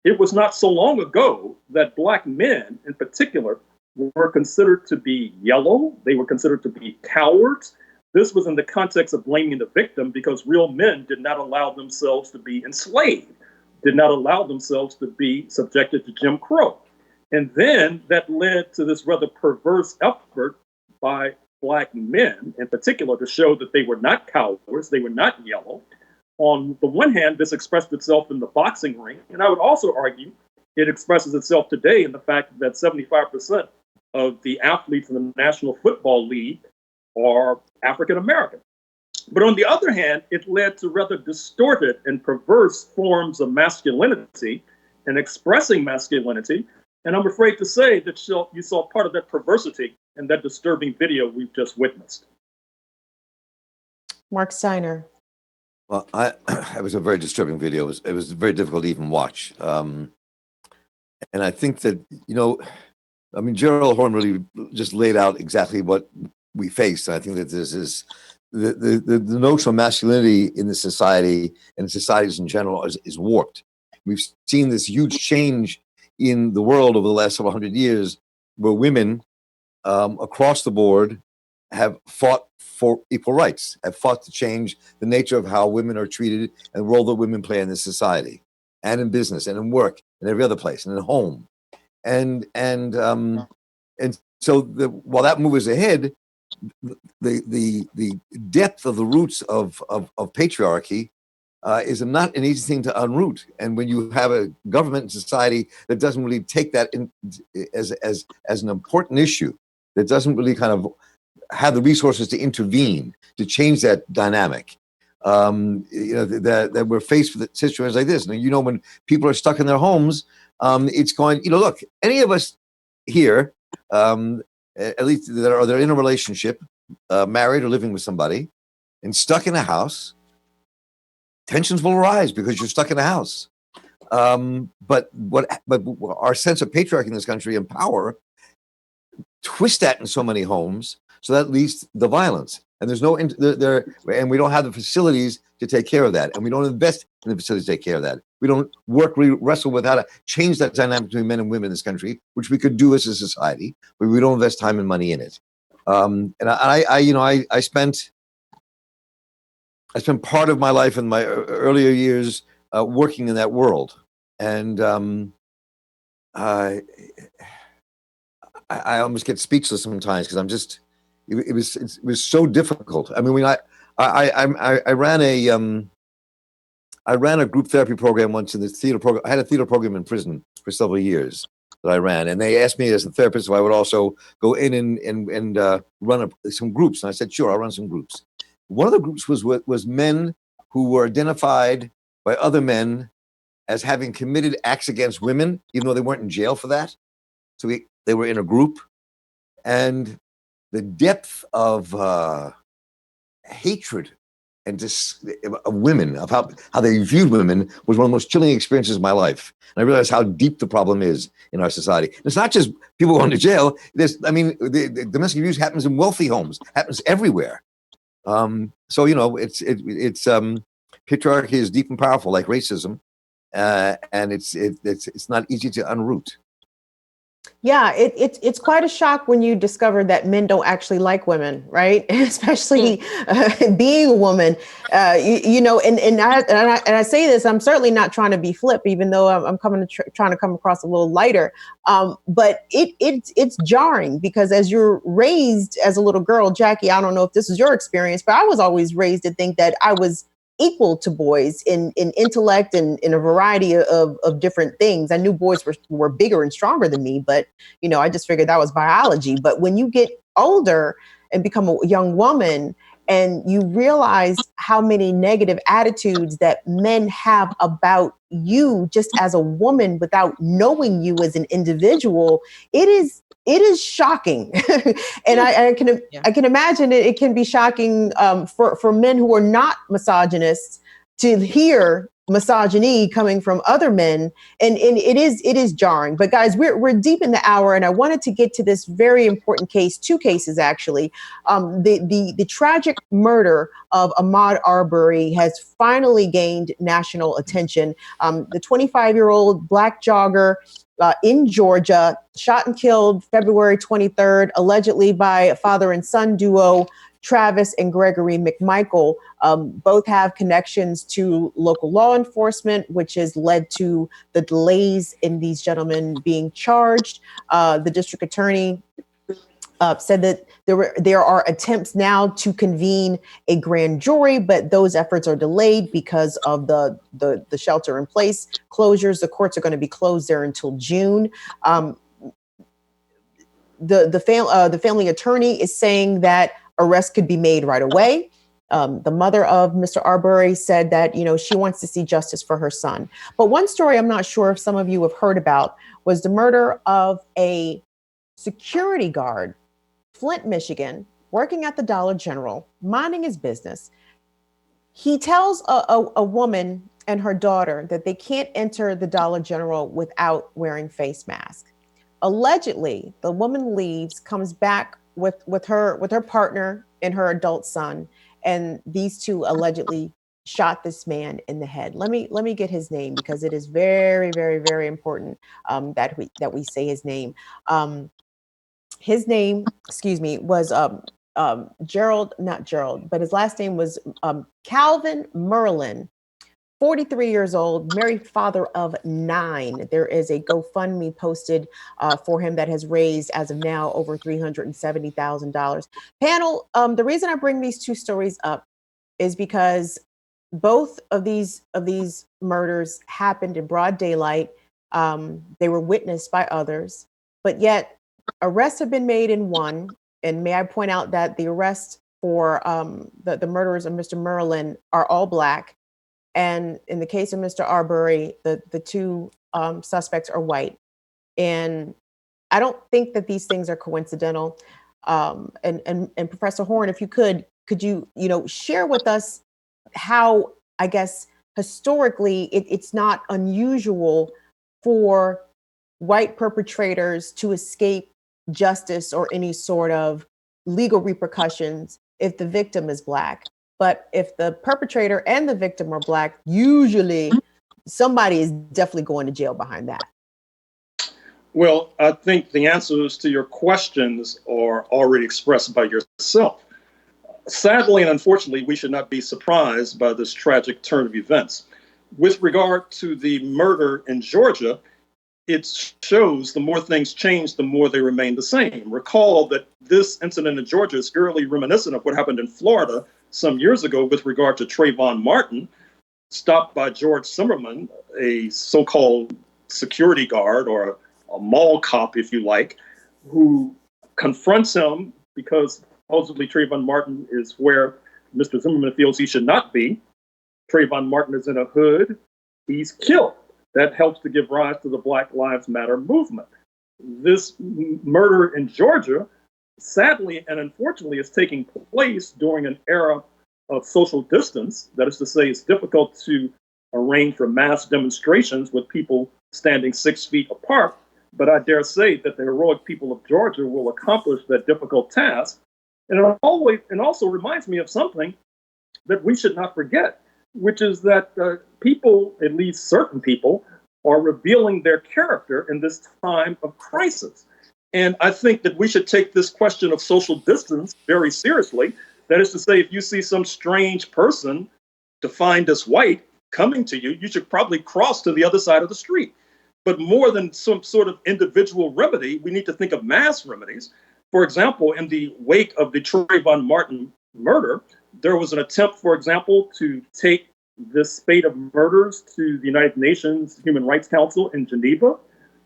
it was not so long ago that Black men in particular were considered to be yellow. They were considered to be cowards. This was in the context of blaming the victim because real men did not allow themselves to be enslaved, did not allow themselves to be subjected to Jim Crow. And then that led to this rather perverse effort by Black men in particular to show that they were not cowards, they were not yellow. On the one hand, this expressed itself in the boxing ring, and I would also argue it expresses itself today in the fact that 75% of the athletes in the National Football League are African American. But on the other hand, it led to rather distorted and perverse forms of masculinity and expressing masculinity. And I'm afraid to say that you saw part of that perversity in that disturbing video we've just witnessed. Marc Steiner. Well, it was a very disturbing video. It was very difficult to even watch. And I think that, Gerald Horne really just laid out exactly what we face. I think that this is the notion of masculinity in the society and societies in general is warped. We've seen this huge change in the world over the last several hundred years where women across the board have fought for equal rights, have fought to change the nature of how women are treated and the role that women play in this society and in business and in work and every other place and in home. And so while that move is ahead, the depth of the roots of patriarchy is not an easy thing to unroot. And when you have a government and society that doesn't really take that as an important issue, that doesn't really kind of have the resources to intervene, to change that dynamic, that we're faced with situations like this. And, when people are stuck in their homes, it's going, look, any of us here, at least they're in a relationship, married or living with somebody, and stuck in a house, tensions will arise because you're stuck in a house. But our sense of patriarchy in this country and power twist that in so many homes, so that leads to the violence. And there's no and we don't have the facilities to take care of that, and we don't invest in the facilities to take care of that. We don't wrestle with how to change that dynamic between men and women in this country, which we could do as a society, but we don't invest time and money in it. And I spent part of my life in my earlier years working in that world, and I almost get speechless sometimes because I'm just. It was so difficult. I mean, when I ran a group therapy program once in the theater program. I had a theater program in prison for several years that I ran, and they asked me as a therapist if I would also go in and run some groups. And I said, sure, I'll run some groups. One of the groups was men who were identified by other men as having committed acts against women, even though they weren't in jail for that. So they were in a group, and the depth of hatred and of women, of how they viewed women, was one of the most chilling experiences of my life. And I realized how deep the problem is in our society. And it's not just people going to jail. The domestic abuse happens in wealthy homes, happens everywhere. So it's patriarchy is deep and powerful, like racism, and it's not easy to unroot. Yeah, it's quite a shock when you discover that men don't actually like women, right? Especially being a woman, and I say this, I'm certainly not trying to be flip, even though I'm trying to come across a little lighter. But it's jarring because as you're raised as a little girl, Jackie, I don't know if this is your experience, but I was always raised to think that I was equal to boys in intellect and in a variety of different things. I knew boys were bigger and stronger than me, but I just figured that was biology. But when you get older and become a young woman and you realize how many negative attitudes that men have about you just as a woman without knowing you as an individual, it is shocking. And I can imagine it can be shocking for men who are not misogynists to hear misogyny coming from other men. And it is jarring. But guys, we're deep in the hour, and I wanted to get to this very important case, two cases actually. The tragic murder of Ahmaud Arbery has finally gained national attention. The 25-year-old Black jogger in Georgia, shot and killed February 23rd, allegedly by a father and son duo, Travis and Gregory McMichael. Both have connections to local law enforcement, which has led to the delays in these gentlemen being charged. The district attorney said that there are attempts now to convene a grand jury, but those efforts are delayed because of the shelter in place closures. The courts are going to be closed there until June. The family attorney is saying that arrests could be made right away. The mother of Mr. Arbery said that, she wants to see justice for her son. But one story I'm not sure if some of you have heard about was the murder of a security guard, Flint, Michigan, working at the Dollar General, minding his business. He tells a woman and her daughter that they can't enter the Dollar General without wearing face masks. Allegedly, the woman leaves, comes back with her partner and her adult son, and these two allegedly shot this man in the head. Let me get his name, because it is very, very, very important that we say his name. His name, was not Gerald, but his last name was Calvin Merlin. 43 years old, married, father of 9. There is a GoFundMe posted for him that has raised, as of now, over $370,000. Panel, the reason I bring these two stories up is because both of these murders happened in broad daylight. They were witnessed by others, but yet arrests have been made in one. And may I point out that the arrests for the murderers of Mr. Merlin are all Black. And in the case of Mr. Arbery, the two suspects are white. And I don't think that these things are coincidental. And Professor Horne, if you could you share with us how, I guess, historically it's not unusual for white perpetrators to escape justice or any sort of legal repercussions if the victim is Black. But if the perpetrator and the victim are Black, usually somebody is definitely going to jail behind that. Well, I think the answers to your questions are already expressed by yourself. Sadly and unfortunately, we should not be surprised by this tragic turn of events. With regard to the murder in Georgia, it shows the more things change, the more they remain the same. Recall that this incident in Georgia is eerily reminiscent of what happened in Florida some years ago with regard to Trayvon Martin, stopped by George Zimmerman, a so-called security guard or a mall cop, if you like, who confronts him because supposedly Trayvon Martin is where Mr. Zimmerman feels he should not be. Trayvon Martin is in a hood. He's killed. That helps to give rise to the Black Lives Matter movement. This murder in Georgia, sadly and unfortunately, is taking place during an era of social distance. That is to say, it's difficult to arrange for mass demonstrations with people standing 6 feet apart. But I dare say that the heroic people of Georgia will accomplish that difficult task. And it also reminds me of something that we should not forget, which is that people, at least certain people, are revealing their character in this time of crisis. And I think that we should take this question of social distance very seriously. That is to say, if you see some strange person defined as white coming to you, you should probably cross to the other side of the street. But more than some sort of individual remedy, we need to think of mass remedies. For example, in the wake of the Trayvon Martin murder, there was an attempt, for example, to take this spate of murders to the United Nations Human Rights Council in Geneva.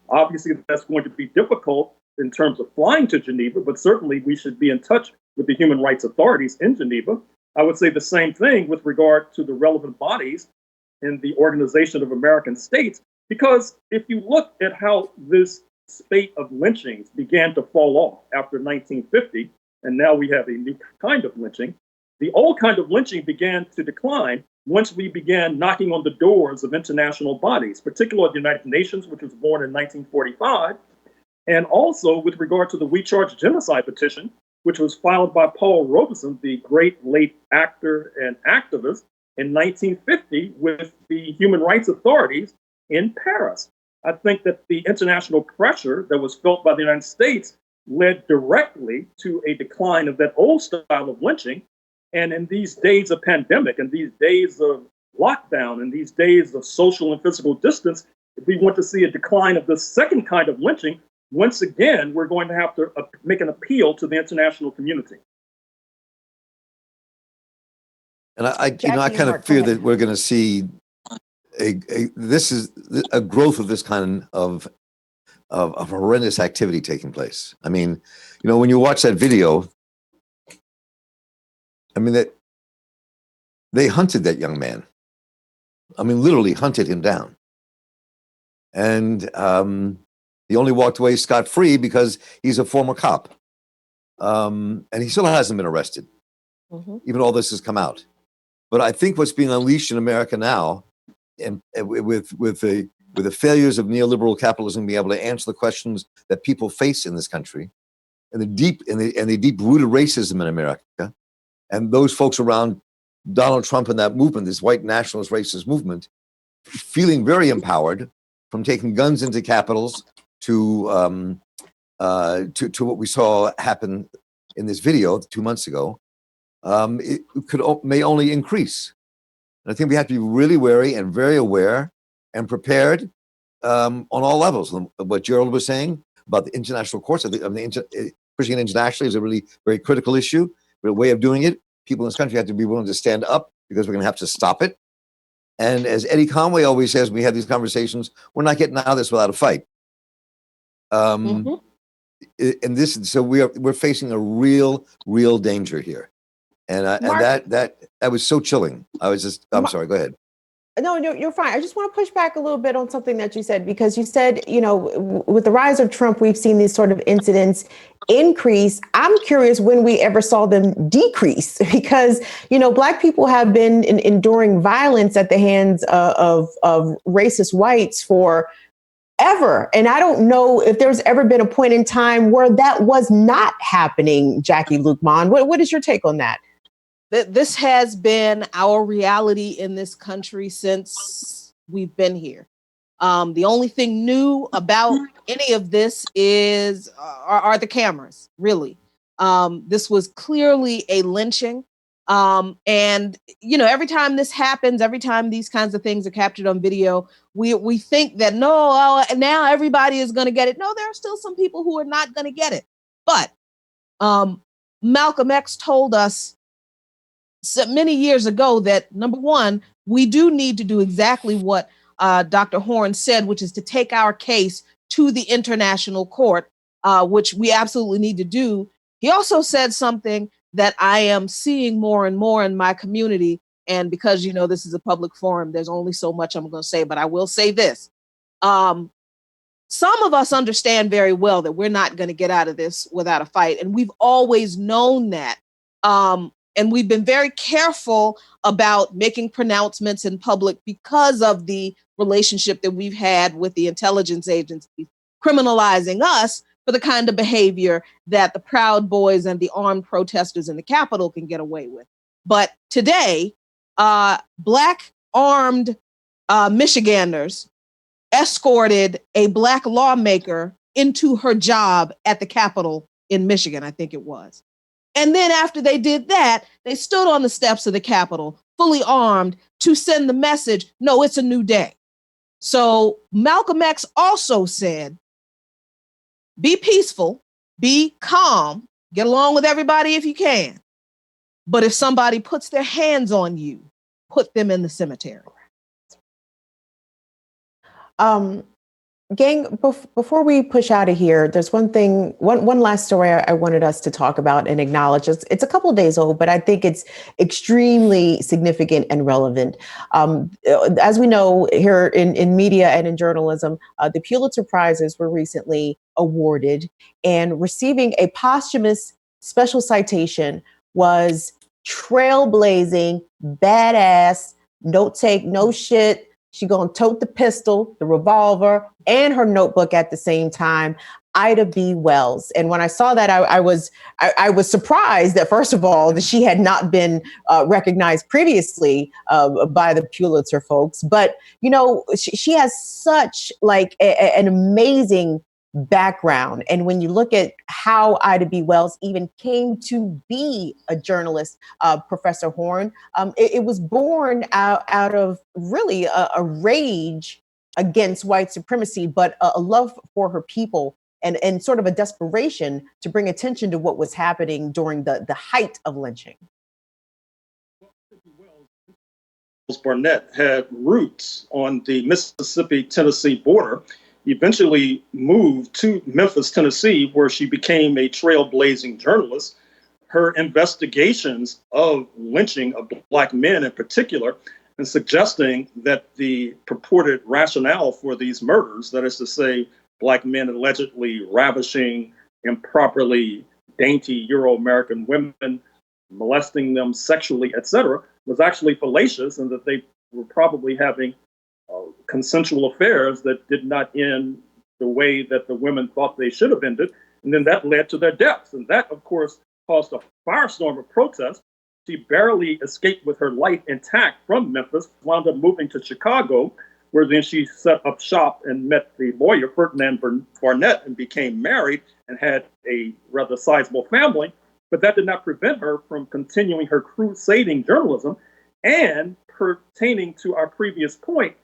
Obviously, that's going to be difficult in terms of flying to Geneva, but certainly we should be in touch with the human rights authorities in Geneva. I would say the same thing with regard to the relevant bodies in the Organization of American States, because if you look at how this spate of lynchings began to fall off after 1950, and now we have a new kind of lynching, the old kind of lynching began to decline once we began knocking on the doors of international bodies, particularly the United Nations, which was born in 1945, and also with regard to the We Charge Genocide petition, which was filed by Paul Robeson, the great late actor and activist, in 1950 with the human rights authorities in Paris. I think that the international pressure that was felt by the United States led directly to a decline of that old style of lynching. And in these days of pandemic, and these days of lockdown, and these days of social and physical distance, if we want to see a decline of the second kind of lynching, once again, we're going to have to make an appeal to the international community. And I Jackie, kind of Mark, fear go ahead. that we're going to see a growth of this kind of horrendous activity taking place. I mean, when you watch that video, I mean, that they hunted that young man. I mean, literally hunted him down. And he only walked away scot-free because he's a former cop. And he still hasn't been arrested, even all this has come out. But I think what's being unleashed in America now, and with the failures of neoliberal capitalism being able to answer the questions that people face in this country, and the deep-rooted racism in America, and those folks around Donald Trump and that movement, this white nationalist racist movement, feeling very empowered from taking guns into capitals to what we saw happen in this video 2 months ago, it may only increase. And I think we have to be really wary and very aware and prepared on all levels. What Gerald was saying about the international courts, pushing it internationally is a really very critical issue. But a way of doing it, people in this country have to be willing to stand up because we're going to have to stop it. And as Eddie Conway always says, when we have these conversations, we're not getting out of this without a fight. And so we're facing a real danger here. And that was so chilling. I'm sorry, go ahead. No, you're fine. I just want to push back a little bit on something that you said, because you said, with the rise of Trump, we've seen these sort of incidents increase. I'm curious when we ever saw them decrease, because, Black people have been enduring violence at the hands of racist whites for ever. And I don't know if there's ever been a point in time where that was not happening. Jackie Luqman, what is your take on that? This has been our reality in this country since we've been here. The only thing new about any of this are the cameras, really. This was clearly a lynching. And, every time this happens, every time these kinds of things are captured on video, we think that, now everybody is going to get it. No, there are still some people who are not going to get it. But Malcolm X told us many years ago that, number one, we do need to do exactly what Dr. Horne said, which is to take our case to the international court, which we absolutely need to do. He also said something that I am seeing more and more in my community. And because, this is a public forum, there's only so much I'm going to say, but I will say this. Some of us understand very well that we're not going to get out of this without a fight. And we've always known that. And we've been very careful about making pronouncements in public because of the relationship that we've had with the intelligence agencies, criminalizing us for the kind of behavior that the Proud Boys and the armed protesters in the Capitol can get away with. But today, Black armed Michiganders escorted a Black lawmaker into her job at the Capitol in Michigan, I think it was. And then after they did that, they stood on the steps of the Capitol, fully armed, to send the message, no, it's a new day. So Malcolm X also said, be peaceful, be calm, get along with everybody if you can. But if somebody puts their hands on you, put them in the cemetery. Gang, before we push out of here, there's one last story I wanted us to talk about and acknowledge. It's a couple of days old, but I think it's extremely significant and relevant. As we know, here in media and in journalism, the Pulitzer Prizes were recently awarded, and receiving a posthumous special citation was trailblazing, badass, no take, no shit. She gonna tote the pistol, the revolver, and her notebook at the same time. Ida B. Wells. And when I saw that, I was surprised that, first of all, that she had not been recognized previously by the Pulitzer folks. But she has such an amazing background. And when you look at how Ida B. Wells even came to be a journalist, Professor Horne, it was born out of really a rage against white supremacy, but a love for her people and sort of a desperation to bring attention to what was happening during the height of lynching? Barnett had roots on the Mississippi-Tennessee border, eventually moved to Memphis, Tennessee, where she became a trailblazing journalist. Her investigations of lynching of Black men in particular, and suggesting that the purported rationale for these murders, that is to say, Black men allegedly ravishing improperly dainty Euro-American women, molesting them sexually, etc., was actually fallacious, and that they were probably having consensual affairs that did not end the way that the women thought they should have ended. And then that led to their deaths. And that, of course, caused a firestorm of protest. She barely escaped with her life intact from Memphis, wound up moving to Chicago, where then she set up shop and met the lawyer, Ferdinand Barnett, and became married and had a rather sizable family. But that did not prevent her from continuing her crusading journalism. And pertaining to our previous point,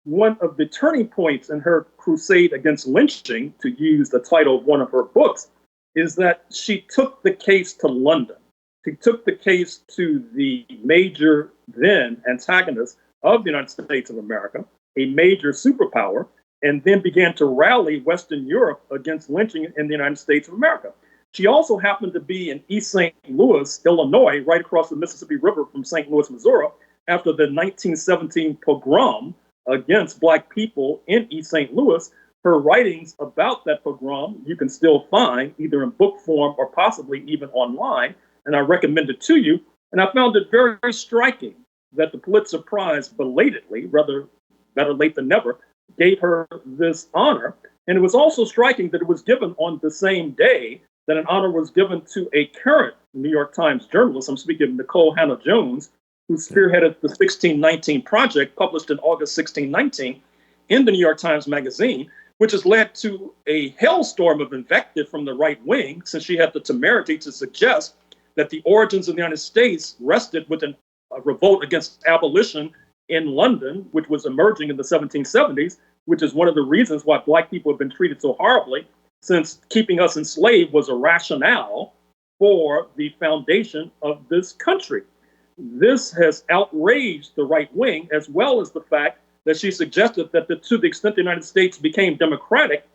one of the turning points in her crusade against lynching, to use the title of one of her books, is that she took the case to London. She took the case to the major then antagonist of the United States of America, a major superpower, and then began to rally Western Europe against lynching in the United States of America. She also happened to be in East St. Louis, Illinois, right across the Mississippi River from St. Louis, Missouri, after the 1917 pogrom against Black people in East St. Louis. Her writings about that pogrom you can still find either in book form or possibly even online, and I recommend it to you. And I found it very, very striking that the Pulitzer Prize belatedly, rather better late than never, gave her this honor. And it was also striking that it was given on the same day that an honor was given to a current New York Times journalist. I'm speaking of Nicole Hannah-Jones, who spearheaded the 1619 Project, published in August 1619 in the New York Times Magazine, which has led to a hailstorm of invective from the right wing, since she had the temerity to suggest that the origins of the United States rested with a revolt against abolition in London, which was emerging in the 1770s, which is one of the reasons why Black people have been treated so horribly, since keeping us enslaved was a rationale for the foundation of this country. This has outraged the right wing, as well as the fact that she suggested that to the extent the United States became democratic,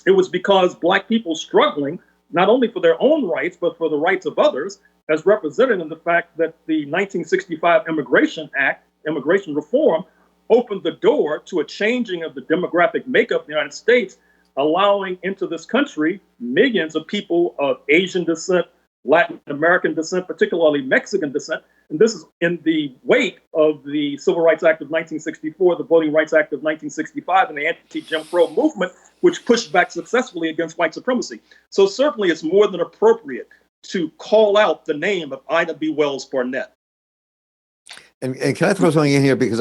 it was because Black people struggling not only for their own rights, but for the rights of others, as represented in the fact that the 1965 Immigration Act, immigration reform, opened the door to a changing of the demographic makeup of the United States, allowing into this country millions of people of Asian descent, Latin American descent, particularly Mexican descent. And this is in the wake of the Civil Rights Act of 1964, the Voting Rights Act of 1965, and the anti-Jim Crow movement, which pushed back successfully against white supremacy. So certainly it's more than appropriate to call out the name of Ida B. Wells Barnett. And can I throw something in here? Because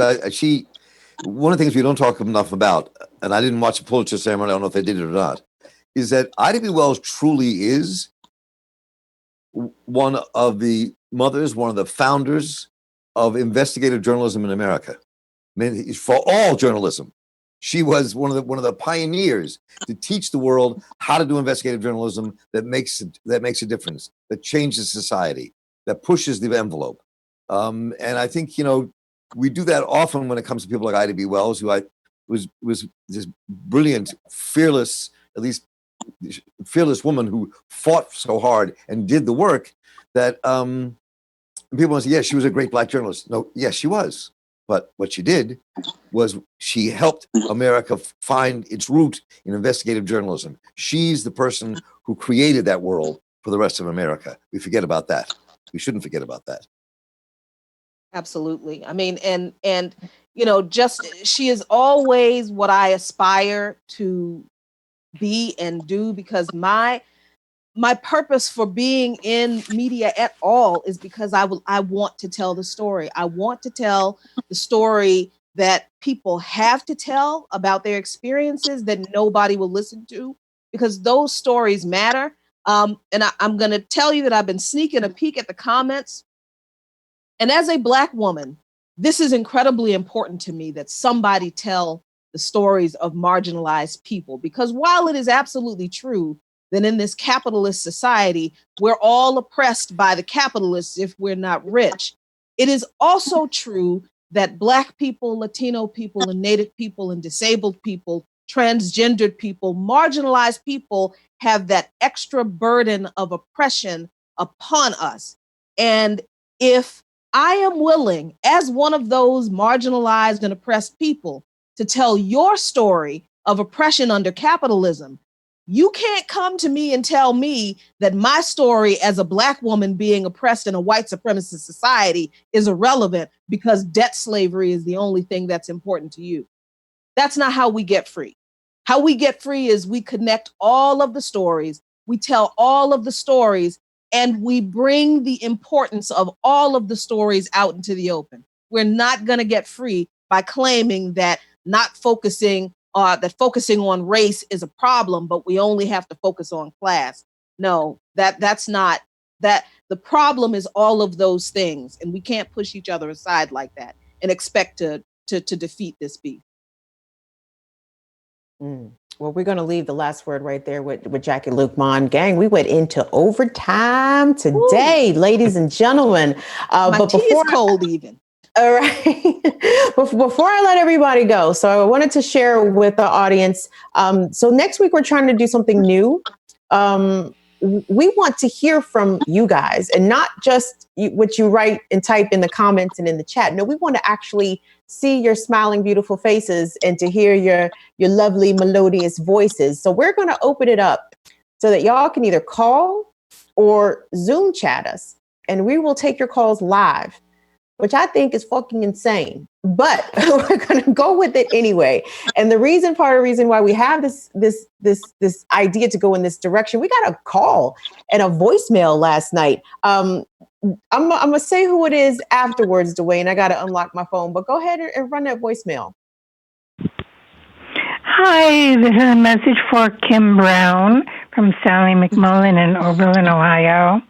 one of the things we don't talk enough about, and I didn't watch the Pulitzer ceremony, I don't know if they did it or not, is that Ida B. Wells truly is one of the mothers, one of the founders of investigative journalism in America. I mean, for all journalism, she was one of the pioneers to teach the world how to do investigative journalism that makes a difference, that changes society, that pushes the envelope. And I think, we do that often when it comes to people like Ida B. Wells, who was this brilliant, fearless, at least fearless woman who fought so hard and did the work that people want to say, yes, she was a great Black journalist. No, yes, she was. But what she did was she helped America find its root in investigative journalism. She's the person who created that world for the rest of America. We forget about that. We shouldn't forget about that. Absolutely. I mean, and just she is always what I aspire to be and do, because my purpose for being in media at all is because I want to tell the story. I want to tell the story that people have to tell about their experiences that nobody will listen to, because those stories matter. And I'm going to tell you that I've been sneaking a peek at the comments. And as a Black woman, this is incredibly important to me, that somebody tell the stories of marginalized people. Because while it is absolutely true that in this capitalist society, we're all oppressed by the capitalists if we're not rich, it is also true that Black people, Latino people, and Native people, and disabled people, transgendered people, marginalized people have that extra burden of oppression upon us. And if I am willing, as one of those marginalized and oppressed people, to tell your story of oppression under capitalism, you can't come to me and tell me that my story as a Black woman being oppressed in a white supremacist society is irrelevant because debt slavery is the only thing that's important to you. That's not how we get free. How we get free is we connect all of the stories, we tell all of the stories, and we bring the importance of all of the stories out into the open. We're not going to get free by claiming that focusing on race is a problem, but we only have to focus on class. No, that's not that. The problem is all of those things, and we can't push each other aside like that and expect to defeat this beef. Well, we're going to leave the last word right there with Jackie Luqman. Gang, we went into overtime today, ladies and gentlemen. My but tea is cold even. All right. Before I let everybody go, so I wanted to share with the audience. So next week, we're trying to do something new. We want to hear from you guys, and not just what you write and type in the comments and in the chat. No, we want to actually see your smiling, beautiful faces and to hear your lovely, melodious voices. So we're going to open it up so that y'all can either call or Zoom chat us, and we will take your calls live, which I think is fucking insane, but we're going to go with it anyway. And part of the reason why we have this idea to go in this direction, we got a call and a voicemail last night. I'm going to say who it is afterwards, Dwayne. I got to unlock my phone, but go ahead and run that voicemail. Hi, this is a message for Kim Brown from Sally McMullen in Oberlin, Ohio.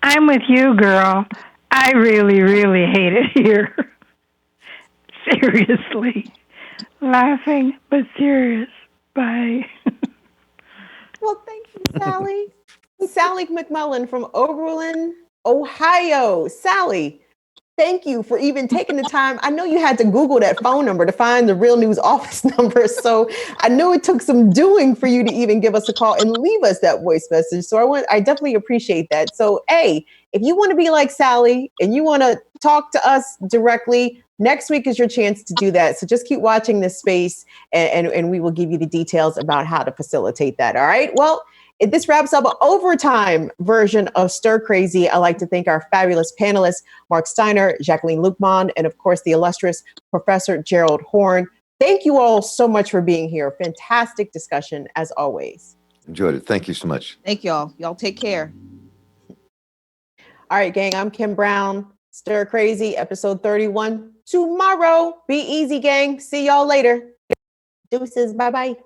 I'm with you, girl. I really, really hate it here. Seriously. Laughing, but serious. Bye. Well, thank you, Sally. Sally McMullen from Oberlin, Ohio. Sally, thank you for even taking the time. I know you had to Google that phone number to find the Real News office number. So I know it took some doing for you to even give us a call and leave us that voice message. So I definitely appreciate that. So, if you want to be like Sally and you want to talk to us directly, next week is your chance to do that. So just keep watching this space and we will give you the details about how to facilitate that. All right. Well, this wraps up an overtime version of Stir Crazy. I'd like to thank our fabulous panelists, Marc Steiner, Jacqueline Luqman, and of course, the illustrious Professor Gerald Horne. Thank you all so much for being here. Fantastic discussion as always. Enjoyed it. Thank you so much. Thank y'all. Y'all take care. All right, gang, I'm Kim Brown. Stir Crazy, episode 31. Tomorrow. Be easy, gang. See y'all later. Deuces. Bye-bye.